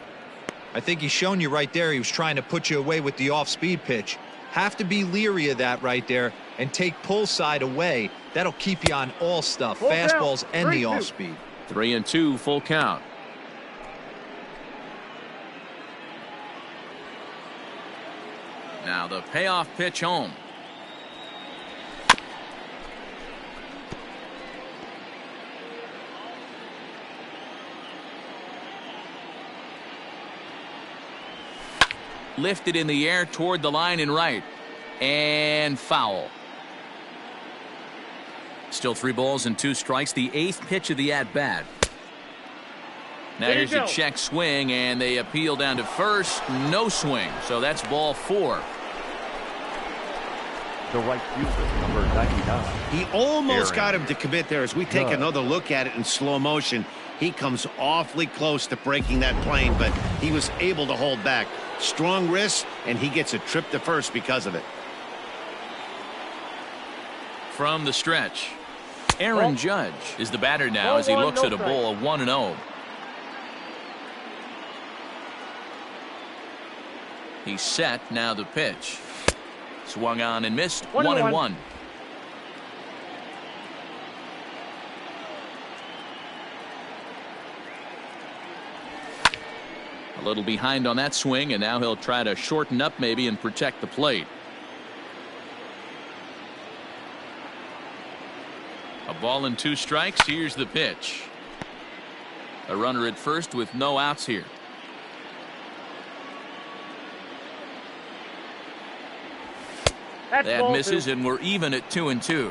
I think he's shown you right there. He was trying to put you away with the off-speed pitch. Have to be leery of that right there and take pull side away. That'll keep you on all stuff, fastballs and the off-speed. 3-2, full count. Now the payoff pitch home. Lifted in the air toward the line and right. And foul. Still 3 balls and 2 strikes. The 8th pitch of the at-bat. Now here's a check swing, and they appeal down to first. No swing, so that's ball 4. The right fielder, number 99. He almost Aaron got him to commit there. As we take Judge. another look at it in slow motion, he comes awfully close to breaking that plane, but he was able to hold back. Strong wrist, and he gets a trip to first because of it. From the stretch, Aaron Judge is the batter now as he looks at a ball of 1-0. He's set. Now the pitch. Swung on and missed. 1-1. A little behind on that swing, and now he'll try to shorten up maybe and protect the plate. A ball and 2 strikes. Here's the pitch. A runner at first with no outs here. That misses, and we're even at 2-2.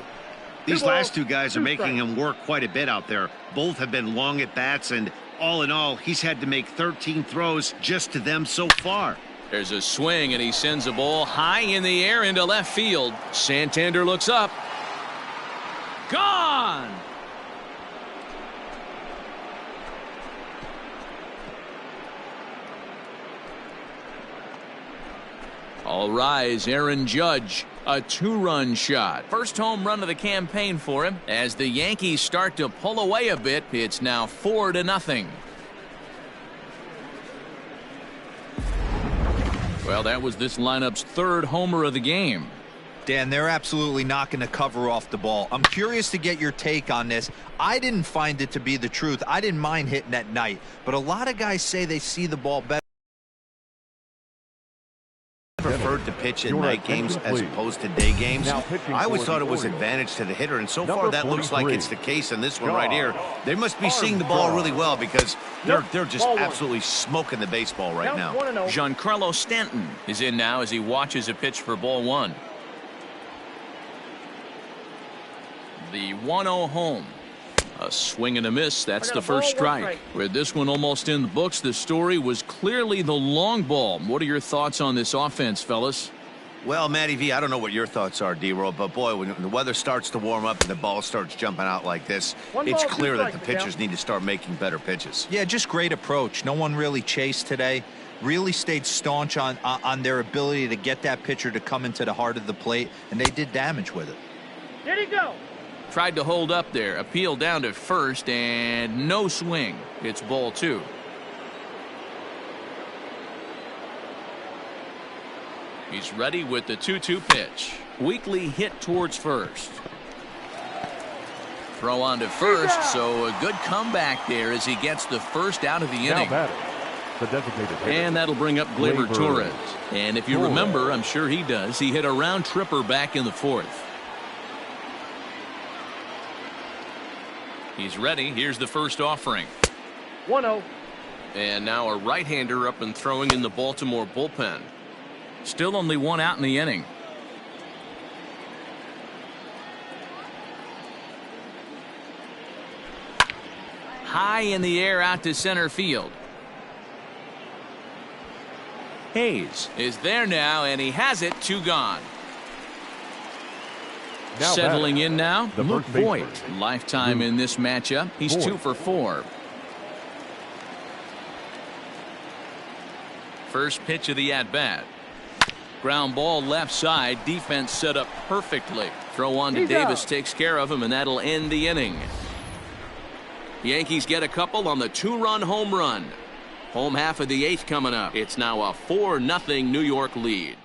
These last 2 guys are making him work quite a bit out there. Both have been long at bats, and all in all, he's had to make 13 throws just to them so far. There's a swing, and he sends a ball high in the air into left field. Santander looks up. Gone! All rise, Aaron Judge. A 2-run shot. First home run of the campaign for him. As the Yankees start to pull away a bit, it's now 4-0. Well, that was this lineup's 3rd homer of the game. Dan, they're absolutely not going to cover off the ball. I'm curious to get your take on this. I didn't find it to be the truth. I didn't mind hitting at night, but a lot of guys say they see the ball better. Preferred to pitch in night games as opposed to day games. I always thought it was advantage to the hitter, and so far that looks like it's the case in this one right here. They must be seeing the ball really well because they're just absolutely smoking the baseball right now. Giancarlo Stanton is in now as he watches a pitch for ball 1. The 1-0 home. A swing and a miss. That's the first strike. With this one almost in the books, the story was clearly the long ball. What are your thoughts on this offense, fellas? Well, Matty V, I don't know what your thoughts are, D-Roll, but boy, when the weather starts to warm up and the ball starts jumping out like this, it's clear that the pitchers need to start making better pitches. Yeah, just great approach. No one really chased today. Really stayed staunch on their ability to get that pitcher to come into the heart of the plate, and they did damage with it. Here you go. Tried to hold up there. Appeal down to first, and no swing. It's ball 2. He's ready with the 2-2 pitch. Weakly hit towards first. Throw on to first, so a good comeback there as he gets the first out of the inning. The designated hitter. And that'll bring up Gleyber Torres. And if you remember, I'm sure he does, he hit a round tripper back in the 4th. He's ready. Here's the first offering. 1-0. And now a right-hander up and throwing in the Baltimore bullpen. Still only one out in the inning. High in the air out to center field. Hayes is there now, and he has it. 2 gone. Now settling in now, the Luke first baseman. Voigt. Lifetime in this matchup. He's Voigt. 2 for 4. First pitch of the at-bat. Ground ball left side. Defense set up perfectly. Throw on to He's Davis out. takes care of him, and that'll end the inning. Yankees get a couple on the 2-run home run. Home half of the 8th coming up. It's now a 4-0 New York lead.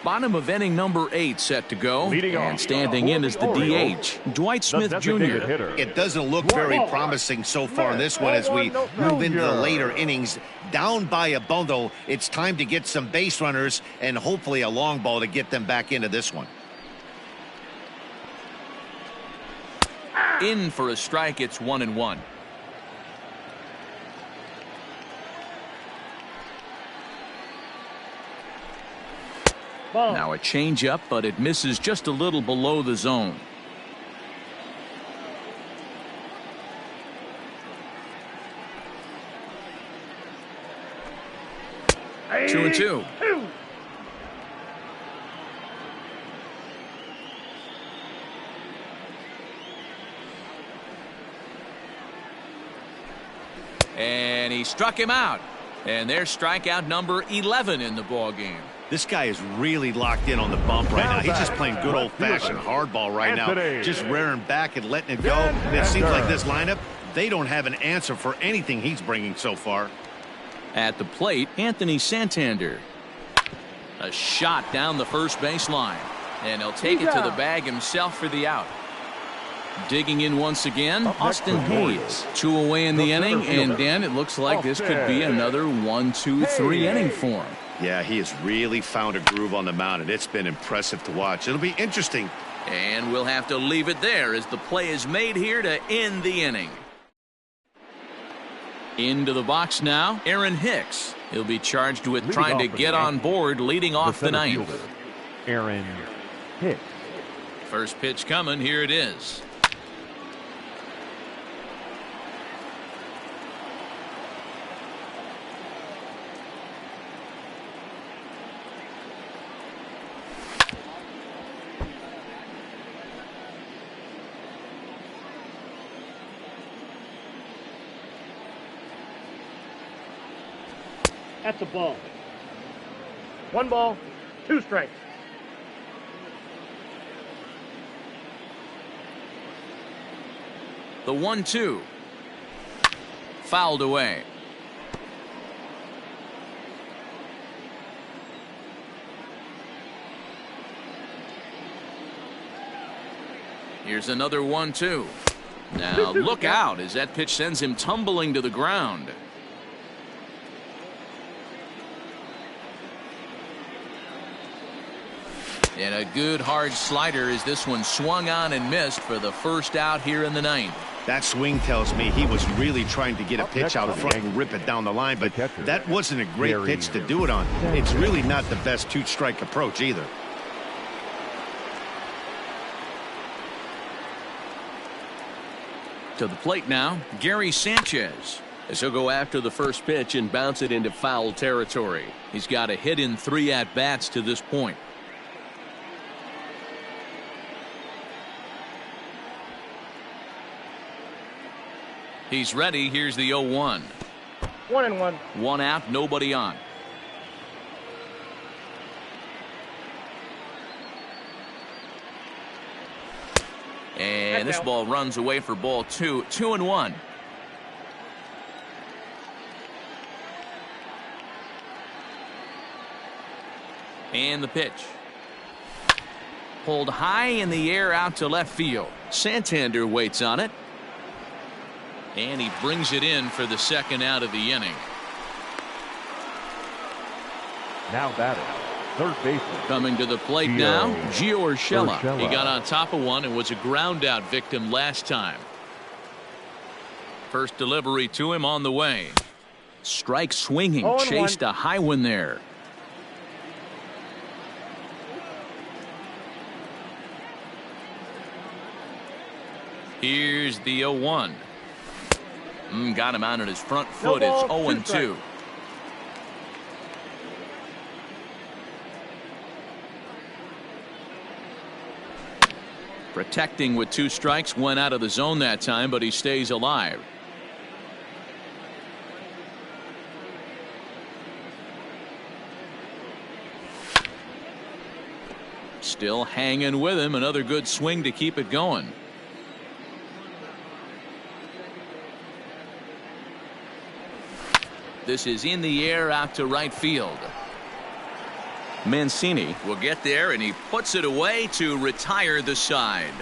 Bottom of inning number 8 set to go. Leading And off standing in for is the the Orioles, DH, Dwight the Smith designated Jr. hitter. It doesn't look very promising so far in this one as we move into the later innings. Down by a bundle, it's time to get some base runners and hopefully a long ball to get them back into this one. In for a strike. It's 1-1. Ball. Now a changeup, but it misses just a little below the zone. Hey, 2-2. And he struck him out. And there's strikeout number 11 in the ball game. This guy is really locked in on the bump right now. He's just playing good Right old-fashioned fielder, hardball right now. Anthony. Just rearing back and letting it go. Dan And it seems like Hector. this lineup, they don't have an answer for anything he's bringing so far. At the plate, Anthony Santander. A shot down the first baseline. And he'll take it to the bag himself for the out. Digging in once again, Up next Austin for the Orioles, Hayes. 2 away in the the inning, center and fielder, Dan, it looks like this could be Austin another 1, 2, 3 Hayes. inning for him. Yeah, he has really found a groove on the mound, and it's been impressive to watch. It'll be interesting. And we'll have to leave it there as the play is made here to end the inning. Into the box now, Aaron Hicks. He'll be charged with Leading trying to off for get the on Yankees, board, leading off the center ninth. fielder, Aaron Hicks. First pitch coming. Here it is. That's a ball. 1 ball, 2 strikes. The 1-2. Fouled away. Here's another 1-2. Now look out as that pitch sends him tumbling to the ground. And a good hard slider as this one swung on and missed for the first out here in the ninth. That swing tells me he was really trying to get a Up pitch next out for the front Yankees, and rip it down the line, but catcher, that wasn't a great Gary pitch to do it on. It's really not the best two-strike approach either. To the plate now, Gary Sanchez. As he'll go after the first pitch and bounce it into foul territory. He's got a hit in 3 at-bats to this point. He's ready. Here's the 0-1. 1-1. 1 out, nobody on. And this ball runs away for ball 2. 2-1. And the pitch. Pulled high in the air out to left field. Santander waits on it. And he brings it in for the second out of the inning. Now batting, third baseman. Coming to the plate Gio now, Gio Urshela. Urshela. He got on top of one and was a ground out victim last time. First delivery to him on the way. Strike swinging, 0-1. chased a high one there. Here's the 0-1. Got him out on his front foot. No It's ball, 0-2. Protecting with 2 strikes, went out of the zone that time, but he stays alive. Still hanging with him. Another good swing to keep it going. This is in the air out to right field. Mancini will get there, and he puts it away to retire the side.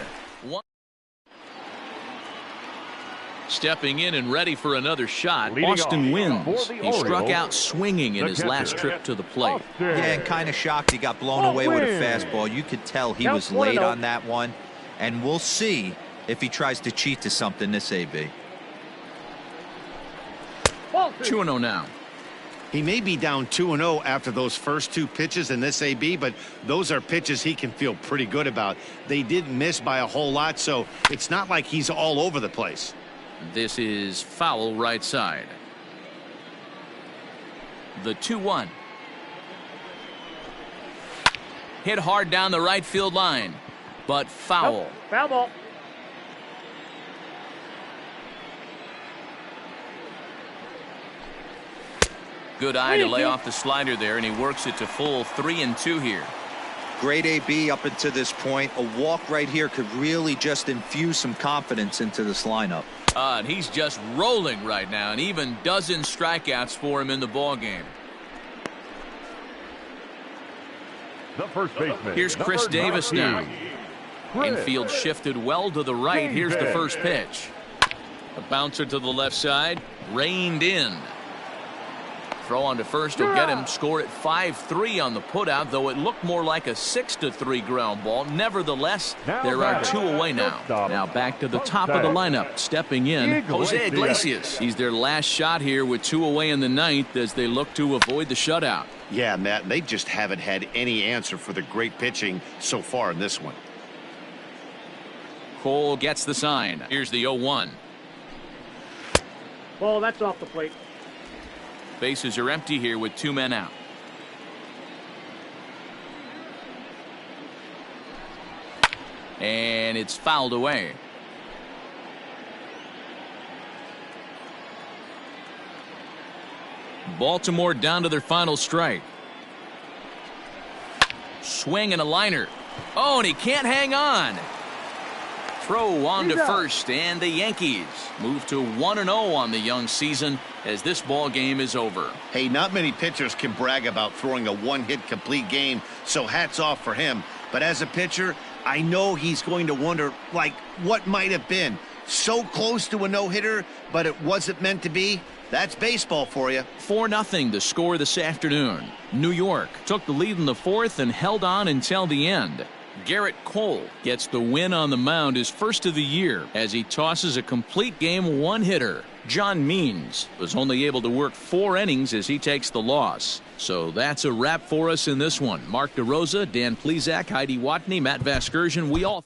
Stepping in and ready for another shot. Leading Austin off wins. for the He struck Orioles, out swinging in the his last catcher, trip to the plate. Austin. Yeah, and kind of shocked he got blown away with a fastball. You could tell he Count was 1-0. late on that one. And we'll see if he tries to cheat to something this AB. Ball 2. 2-0 now. He may be down 2-0 after those first 2 pitches in this AB, but those are pitches he can feel pretty good about. They didn't miss by a whole lot, so it's not like he's all over the place. This is foul right side. The 2-1. Hit hard down the right field line, but foul. Nope. Foul ball. Good eye to lay off the slider there, and he works it to full 3-2 here. Great AB up until this point. A walk right here could really just infuse some confidence into this lineup. And he's just rolling right now, and even dozen strikeouts for him in the ball game. The first baseman. Here's Chris number Davis 19, now. Chris Infield shifted well to the right. Here's the Davis. first pitch. A bouncer to the left side, reined in. Throw on to first will get him. Score at 5-3 on the putout, though it looked more like a 6-3 ground ball. Nevertheless, Now there are batting. 2 away now. Shortstop. Now back to the top of the lineup. Stepping in, Jose Iglesias. He's their last shot here with 2 away in the ninth as they look to avoid the shutout. Yeah, Matt, they just haven't had any answer for the great pitching so far in this one. Cole gets the sign. Here's the 0-1. Ball, that's off the plate. Bases are empty here with 2 men out. And it's fouled away. Baltimore down to their final strike. Swing and a liner. Oh, and he can't hang on. Throw on to first, and the Yankees move to 1-0 on the young season as this ball game is over. Hey, not many pitchers can brag about throwing a one-hit complete game, so hats off for him. But as a pitcher, I know he's going to wonder, like, what might have been. So close to a no-hitter, but it wasn't meant to be. That's baseball for you. 4-0 the score this afternoon. New York took the lead in the 4th and held on until the end. Garrett Cole gets the win on the mound, his first of the year, as he tosses a complete game one-hitter. John Means was only able to work 4 innings as he takes the loss. So that's a wrap for us in this one. Mark DeRosa, Dan Plesac, Heidi Watney, Matt Vasgersian, we all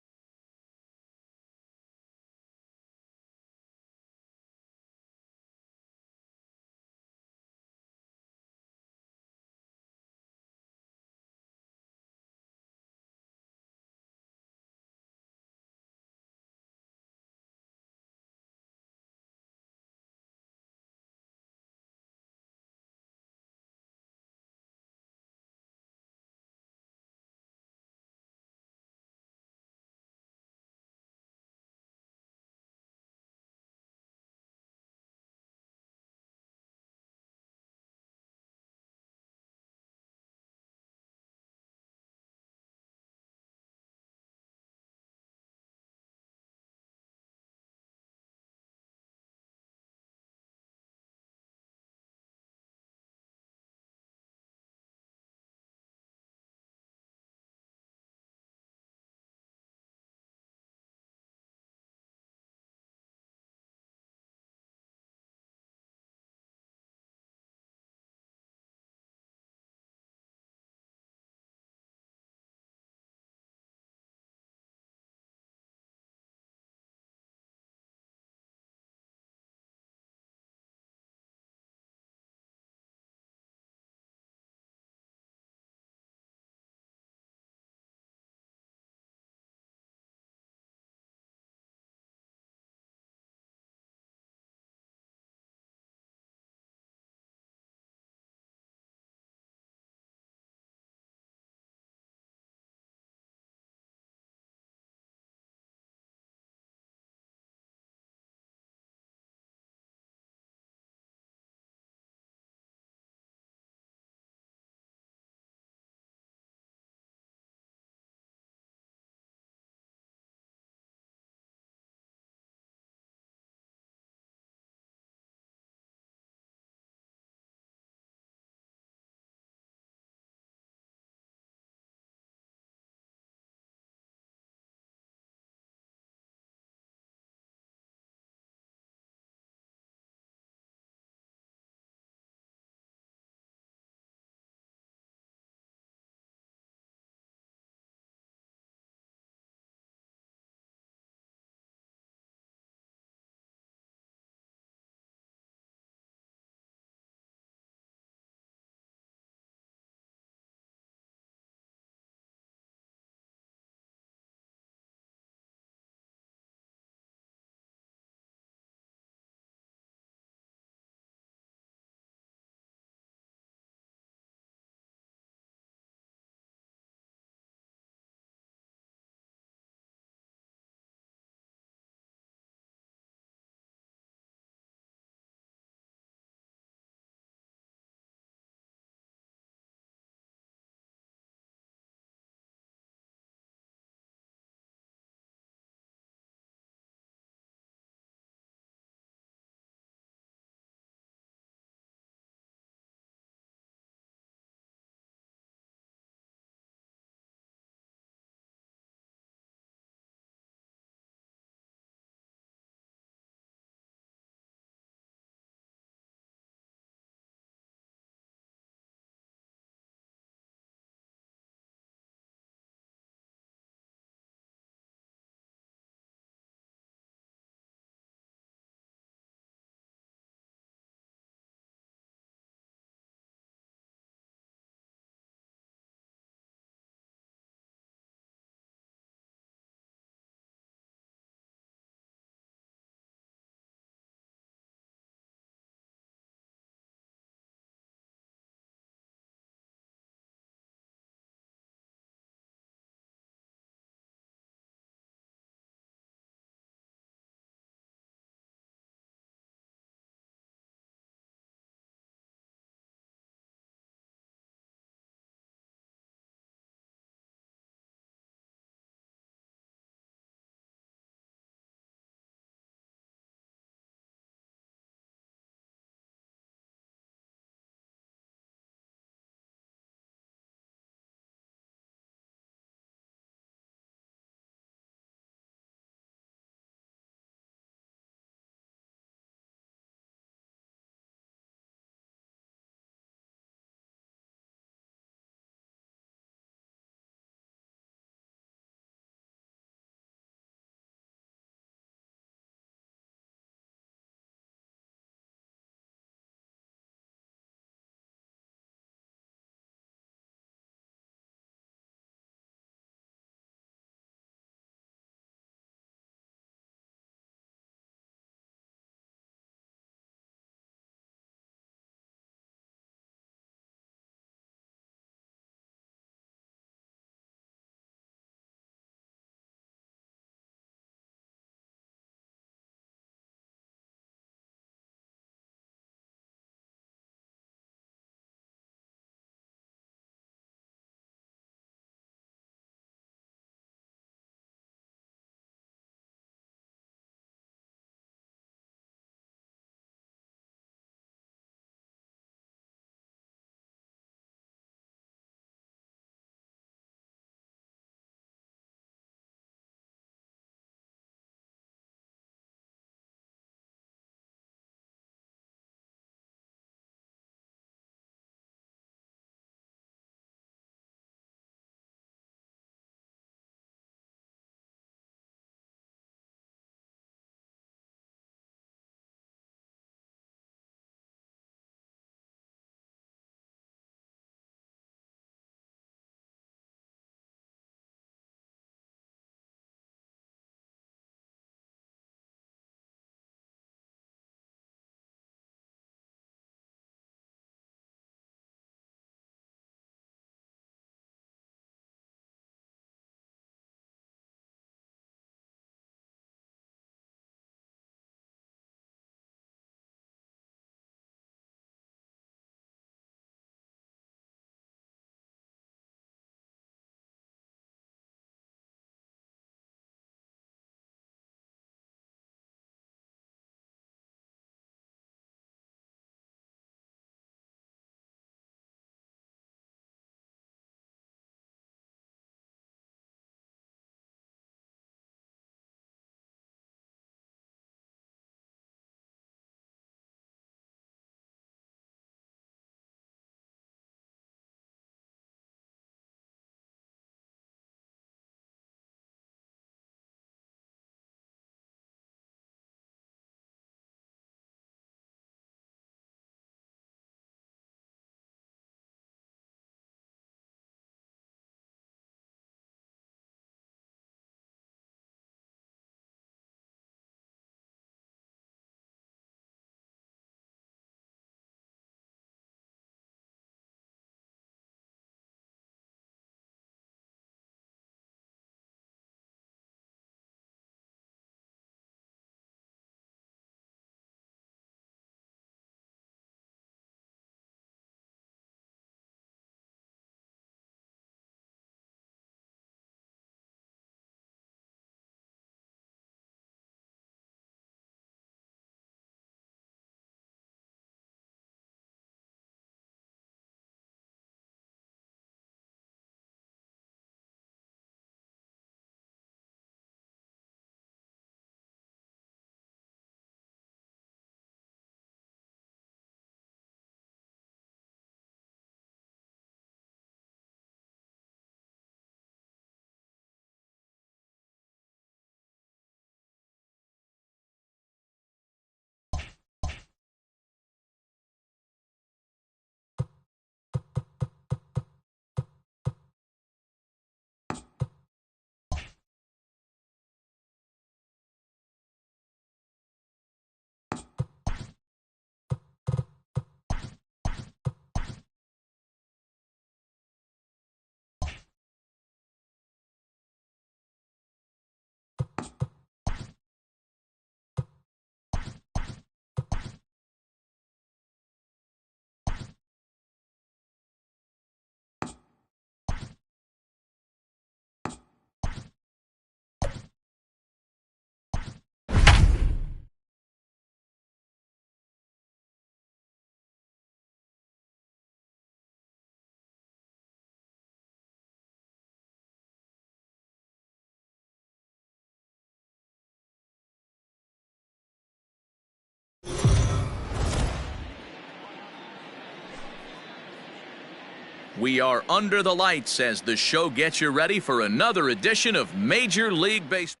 We are under the lights as the show gets you ready for another edition of Major League Baseball.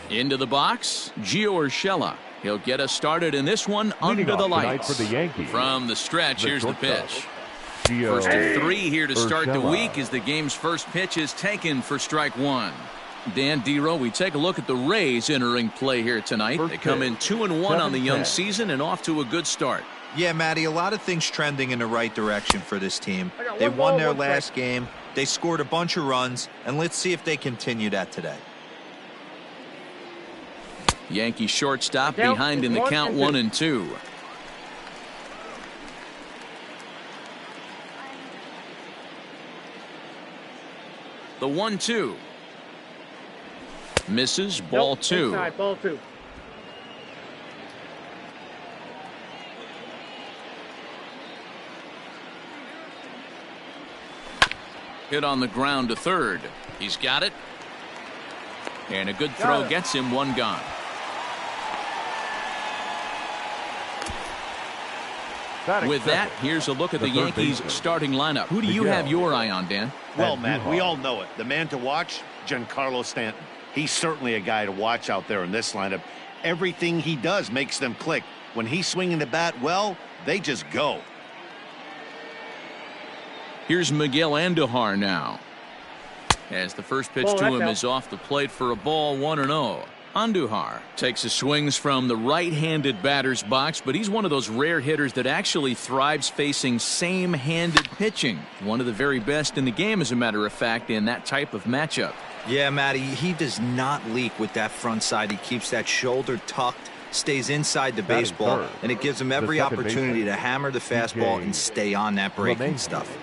Into the box, Gio Urshela. He'll get us started in this one under the lights. For the Yankees, from the stretch, here's the pitch. Gio First of three here to start the Urshela. week as the game's first pitch is taken for strike one. Dan Dero, we take a look at the Rays entering play here tonight. First They come in 2-1 on the young 7-10. season and off to a good start. Yeah, Matty, a lot of things trending in the right direction for this team. I got They one won ball, their one strike. last game. They scored a bunch of runs, and let's see if they continue that today. Yankee shortstop Count behind is in the 1 count and 1 2. and 2. The 1-2. Misses, ball Nope, 2. inside, ball 2. Hit on the ground to third. He's got it. And a good throw Got it. gets him one gone. Batting With that, second, here's a look at the third Yankees baseman, starting lineup. Who do you Miguel. have your eye on, Dan? Well, And Matt, we Duhar. all know it. The man to watch, Giancarlo Stanton. He's certainly a guy to watch out there in this lineup. Everything he does makes them click. When he's swinging the bat well, they just go. Here's Miguel Andujar now. As the first pitch Ball, to that's him out. is off the plate for a ball, 1-0. Andujar takes his swings from the right-handed batter's box, but he's one of those rare hitters that actually thrives facing same-handed pitching. One of the very best in the game, as a matter of fact, in that type of matchup. Yeah, Matty, he does not leak with that front side. He keeps that shoulder tucked, stays inside the Batting baseball, third, and it gives him the every second opportunity baseman, to hammer the fastball DJ and stay on that breaking LeMahieu. stuff.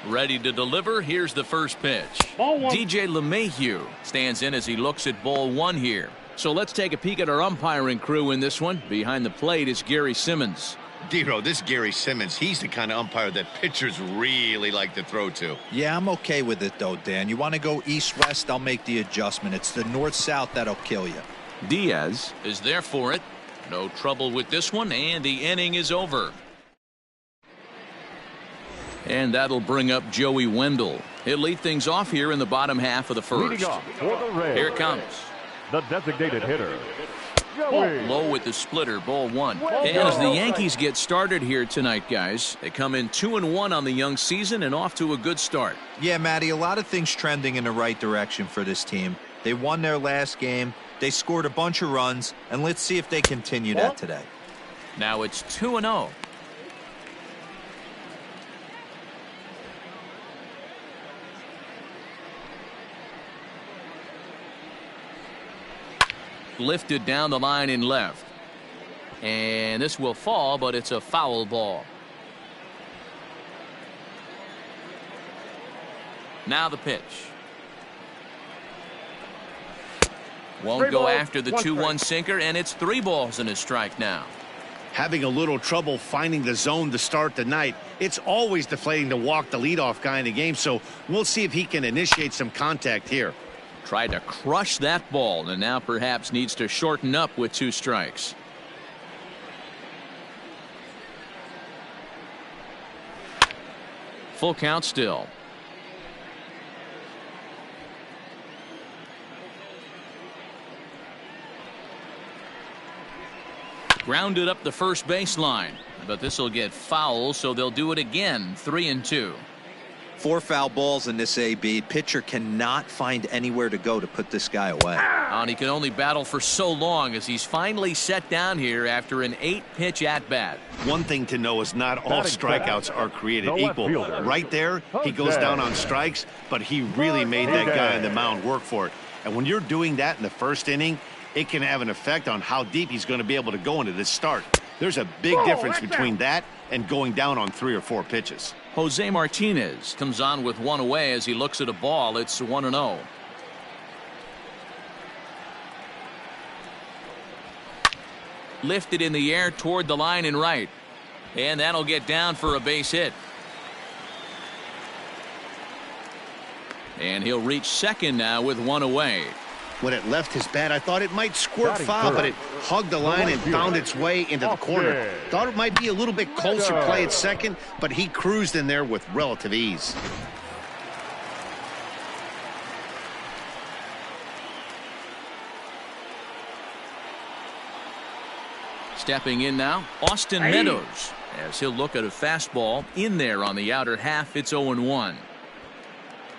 Ready to deliver. Here's the first pitch. Ball 1. DJ LeMahieu stands in as he looks at ball 1 here. So let's take a peek at our umpiring crew in this one. Behind the plate is Gary Simmons. Dero, this Gary Simmons, he's the kind of umpire that pitchers really like to throw to. Yeah, I'm okay with it, though, Dan. You want to go east-west, I'll make the adjustment. It's the north-south that'll kill you. Diaz is there for it. No trouble with this one, and the inning is over. And that'll bring up Joey Wendell. He'll lead things off here in the bottom half of the first. Leading off for the Rays, Here it comes. the designated hitter, Joey. Low with the splitter, ball 1. Well And as the done. Yankees get started here tonight, guys, they come in 2-1 on the young season and off to a good start. Yeah, Matty, a lot of things trending in the right direction for this team. They won their last game. They scored a bunch of runs, and let's see if they continue that today. Now it's 2-0. Lifted down the line in left. And this will fall, but it's a foul ball. Now the pitch. Won't Three go balls, after the 1 2-1 strike. sinker, and it's 3 balls and a strike now. Having a little trouble finding the zone to start the night. It's always deflating to walk the leadoff guy in the game, so we'll see if he can initiate some contact here. Tried to crush that ball, and now perhaps needs to shorten up with 2 strikes. Full count still. Grounded up the first baseline, but this will get foul, so they'll do it again. 3-2. 4 foul balls in this AB. Pitcher cannot find anywhere to go to put this guy away. And he can only battle for so long as he's finally set down here after an 8-pitch at-bat. One thing to know is not all strikeouts are created equal. Right there, he goes down on strikes, but he really made that guy on the mound work for it. And when you're doing that in the first inning, it can have an effect on how deep he's going to be able to go into this start. There's a big difference between that and going down on 3 or 4 pitches. Jose Martinez comes on with 1 away as he looks at a ball. It's 1-0. Lifted in the air toward the line and right. And that'll get down for a base hit. And he'll reach second now with 1 away. When it left his bat, I thought it might squirt foul, but it hugged the line and found its way into the corner. Thought it might be a little bit closer play at second, but he cruised in there with relative ease. Stepping in now, Austin Meadows, as he'll look at a fastball in there on the outer half. It's 0-1.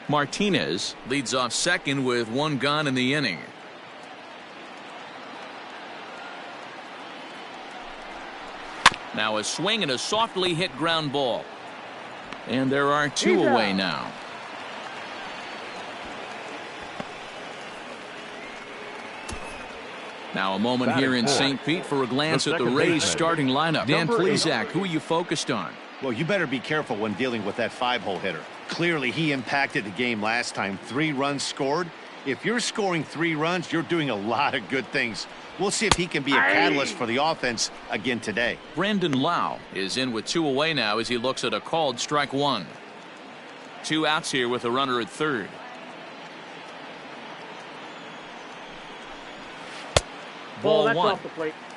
Martinez leads off second with 1 gone in the inning. Now a swing and a softly hit ground ball. And there are 2 away now. Now a moment here in St. Pete for a glance at the Rays starting lineup. Dan Plesac, who are you focused on? Well, you better be careful when dealing with that 5-hole hitter. Clearly, he impacted the game last time. 3 runs scored. If you're scoring 3 runs, you're doing a lot of good things. We'll see if he can be a catalyst for the offense again today. Brandon Lau is in with 2 away now as he looks at a called strike 1. 2 outs here with a runner at third. Ball 1.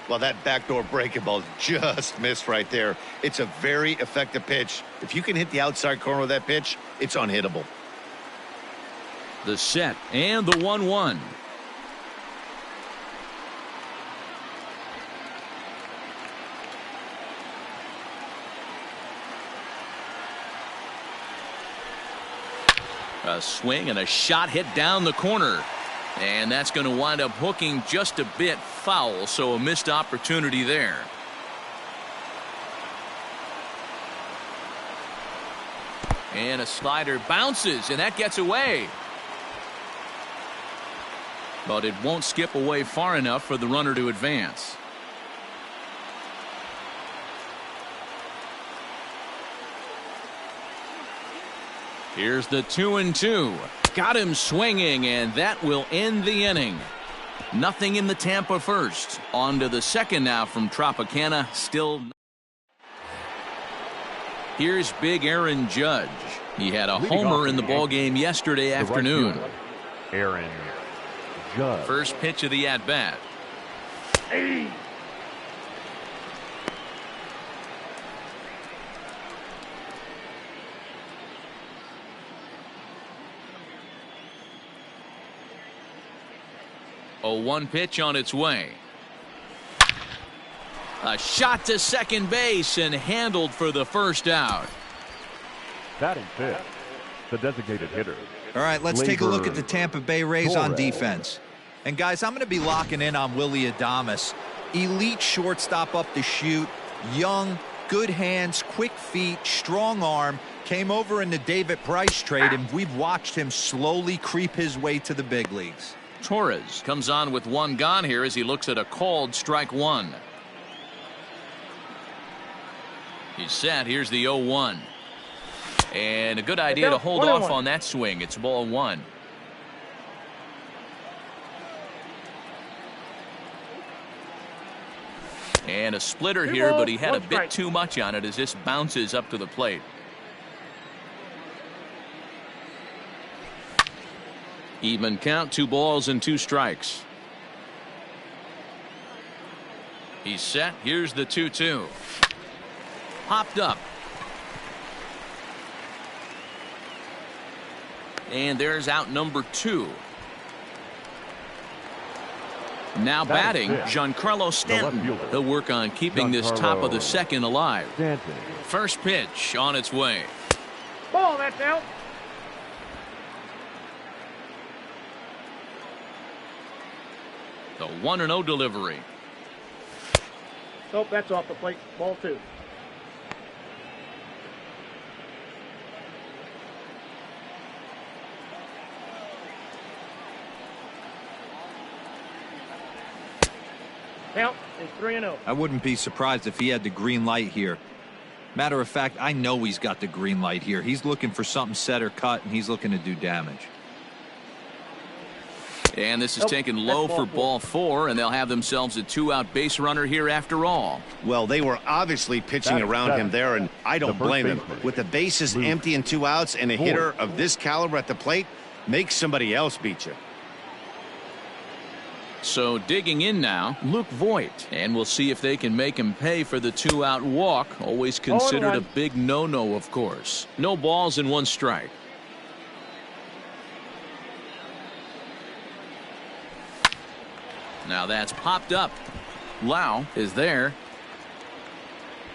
Well, that backdoor breaking ball just missed right there. It's a very effective pitch. If you can hit the outside corner of that pitch, it's unhittable. The set and the 1-1. A swing and a shot hit down the corner. And that's going to wind up hooking just a bit foul, so a missed opportunity there. And a slider bounces, and that gets away. But it won't skip away far enough for the runner to advance. Here's the 2-2. Got him swinging, and that will end the inning. Nothing in the Tampa first. On to the second now from Tropicana. Still. Here's big Aaron Judge. He had a homer in the ballgame yesterday afternoon. Aaron Judge. First pitch of the at-bat. A 1 pitch on its way. A shot to second base and handled for the first out. Batting 5th, the designated hitter. All right, let's take a look at the Tampa Bay Rays on defense. And guys, I'm going to be locking in on Willy Adames. Elite shortstop up the chute, young, good hands, quick feet, strong arm. Came over in the David Price trade, and we've watched him slowly creep his way to the big leagues. Torres comes on with 1 gone here as he looks at a called strike 1. He's set. Here's the 0-1. And a good idea to hold off on that swing. It's ball 1. And a splitter here, but he had a bit too much on it as this bounces up to the plate. Even count, 2 balls and 2 strikes. He's set. Here's the 2-2. Popped up. And there's out number 2. Now batting, Giancarlo Stanton. He'll work on keeping this top of the second alive. First pitch on its way. Ball, that's out. The 1-0 delivery. Nope, that's off the plate. Ball 2. Count is 3-0. I wouldn't be surprised if he had the green light here. Matter of fact, I know he's got the green light here. He's looking for something set or cut, and he's looking to do damage. And this is taken low for ball 4, and they'll have themselves a 2-out base runner here after all. Well, they were obviously pitching around him there, and I don't blame them. With the bases empty and 2 outs and a hitter of this caliber at the plate, make somebody else beat you. So digging in now, Luke Voit, and we'll see if they can make him pay for the 2-out walk. Always considered a big no-no, of course. No balls and 1 strike. Now that's popped up. Lau is there.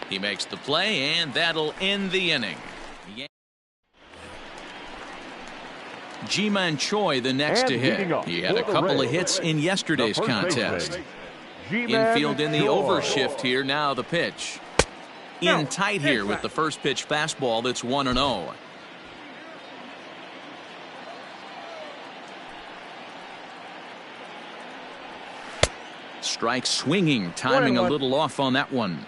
He makes the play, and that'll end the inning. Ji-Man Choi the next to hit. He had a couple of hits in yesterday's contest. Infield in the overshift here. Now the pitch. In tight here with the first pitch fastball that's 1-0. Strike swinging, timing a little off on that one.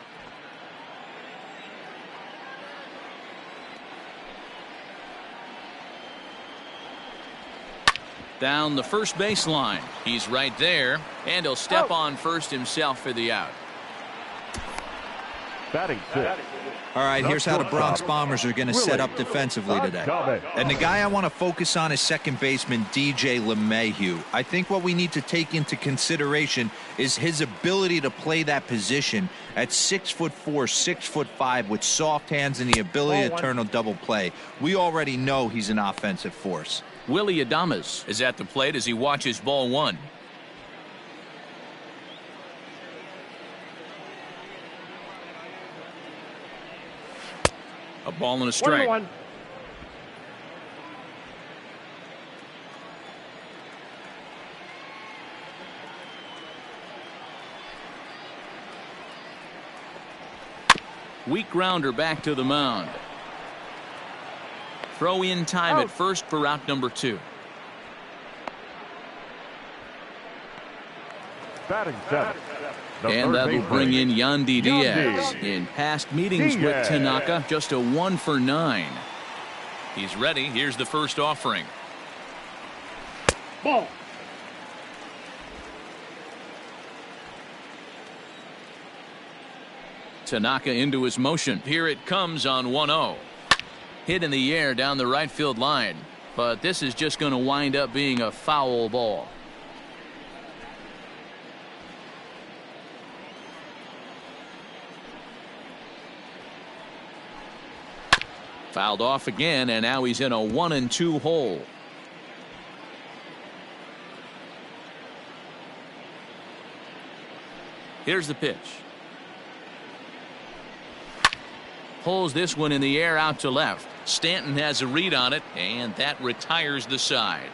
Down the first baseline. He's right there, and he'll step on first himself for the out. Batting 6. All right, here's how the Bronx Bombers are going to set up defensively today. And the guy I want to focus on is second baseman DJ LeMahieu. I think what we need to take into consideration is his ability to play that position at 6'4", 6'5", with soft hands and the ability to turn a double play. We already know he's an offensive force. Willy Adames is at the plate as he watches ball 1. A ball and a strike. 1-1. Weak grounder back to the mound. Throw in time at first for out number 2. Batting 7. And that'll bring in Yandy Diaz. In past meetings with Tanaka, just a 1 for 9. He's ready. Here's the first offering. Ball. Tanaka into his motion. Here it comes on 1-0. Hit in the air down the right field line. But this is just going to wind up being a foul ball. Fouled off again, and now he's in a 1-2 hole. Here's the pitch. Pulls this one in the air out to left. Stanton has a read on it, and that retires the side.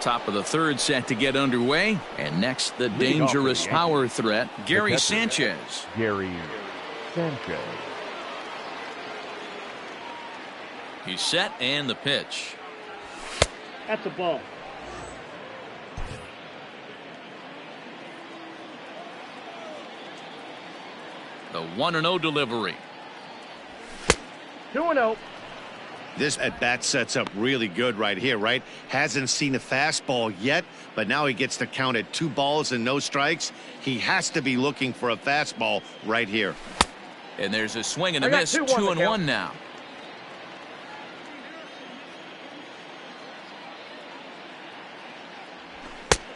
Top of the third set to get underway, and next the dangerous power threat, Gary Sanchez. Gary Sanchez. He's set, and the pitch. That's a ball. The 1-0 delivery. 2-0. This at-bat sets up really good right here, right? Hasn't seen a fastball yet, but now he gets to count at 2 balls and no strikes. He has to be looking for a fastball right here. And there's a swing and a miss. 2-1 now.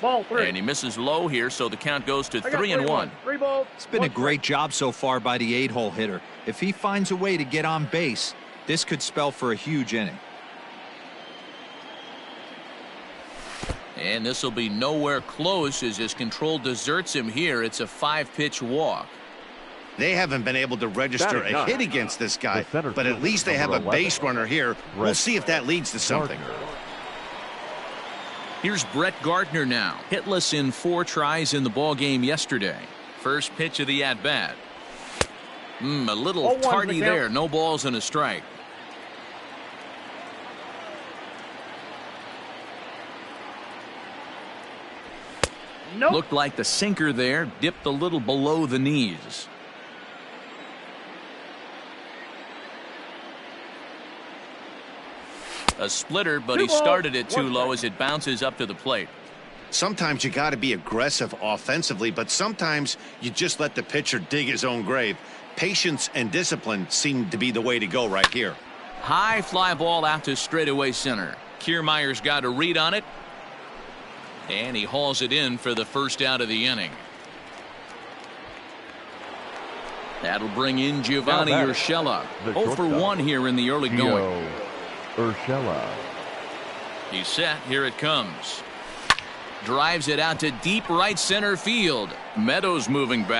Ball 3. And he misses low here, so the count goes to 3-1. 3 balls. It's been a great job so far by the 8-hole hitter. If he finds a way to get on base, this could spell for a huge inning. And this will be nowhere close as his control deserts him here. It's a 5-pitch walk. They haven't been able to register a hit against this guy, but at least they have a base runner here. We'll see if that leads to something. Here's Brett Gardner now, hitless in 4 tries in the ball game yesterday. First pitch of the at-bat. A little tardy there. No balls and a strike. Nope. Looked like the sinker there dipped a little below the knees. A splitter, but he started it too low as it bounces up to the plate. Sometimes you got to be aggressive offensively, but sometimes you just let the pitcher dig his own grave. Patience and discipline seem to be the way to go right here. High fly ball out to straightaway center. Kiermaier's got a read on it, and he hauls it in for the first out of the inning. That'll bring in Giovanni Urshela. 0 for 1 here in the early going. Urshela. He's set. Here it comes. Drives it out to deep right center field. Meadows moving back.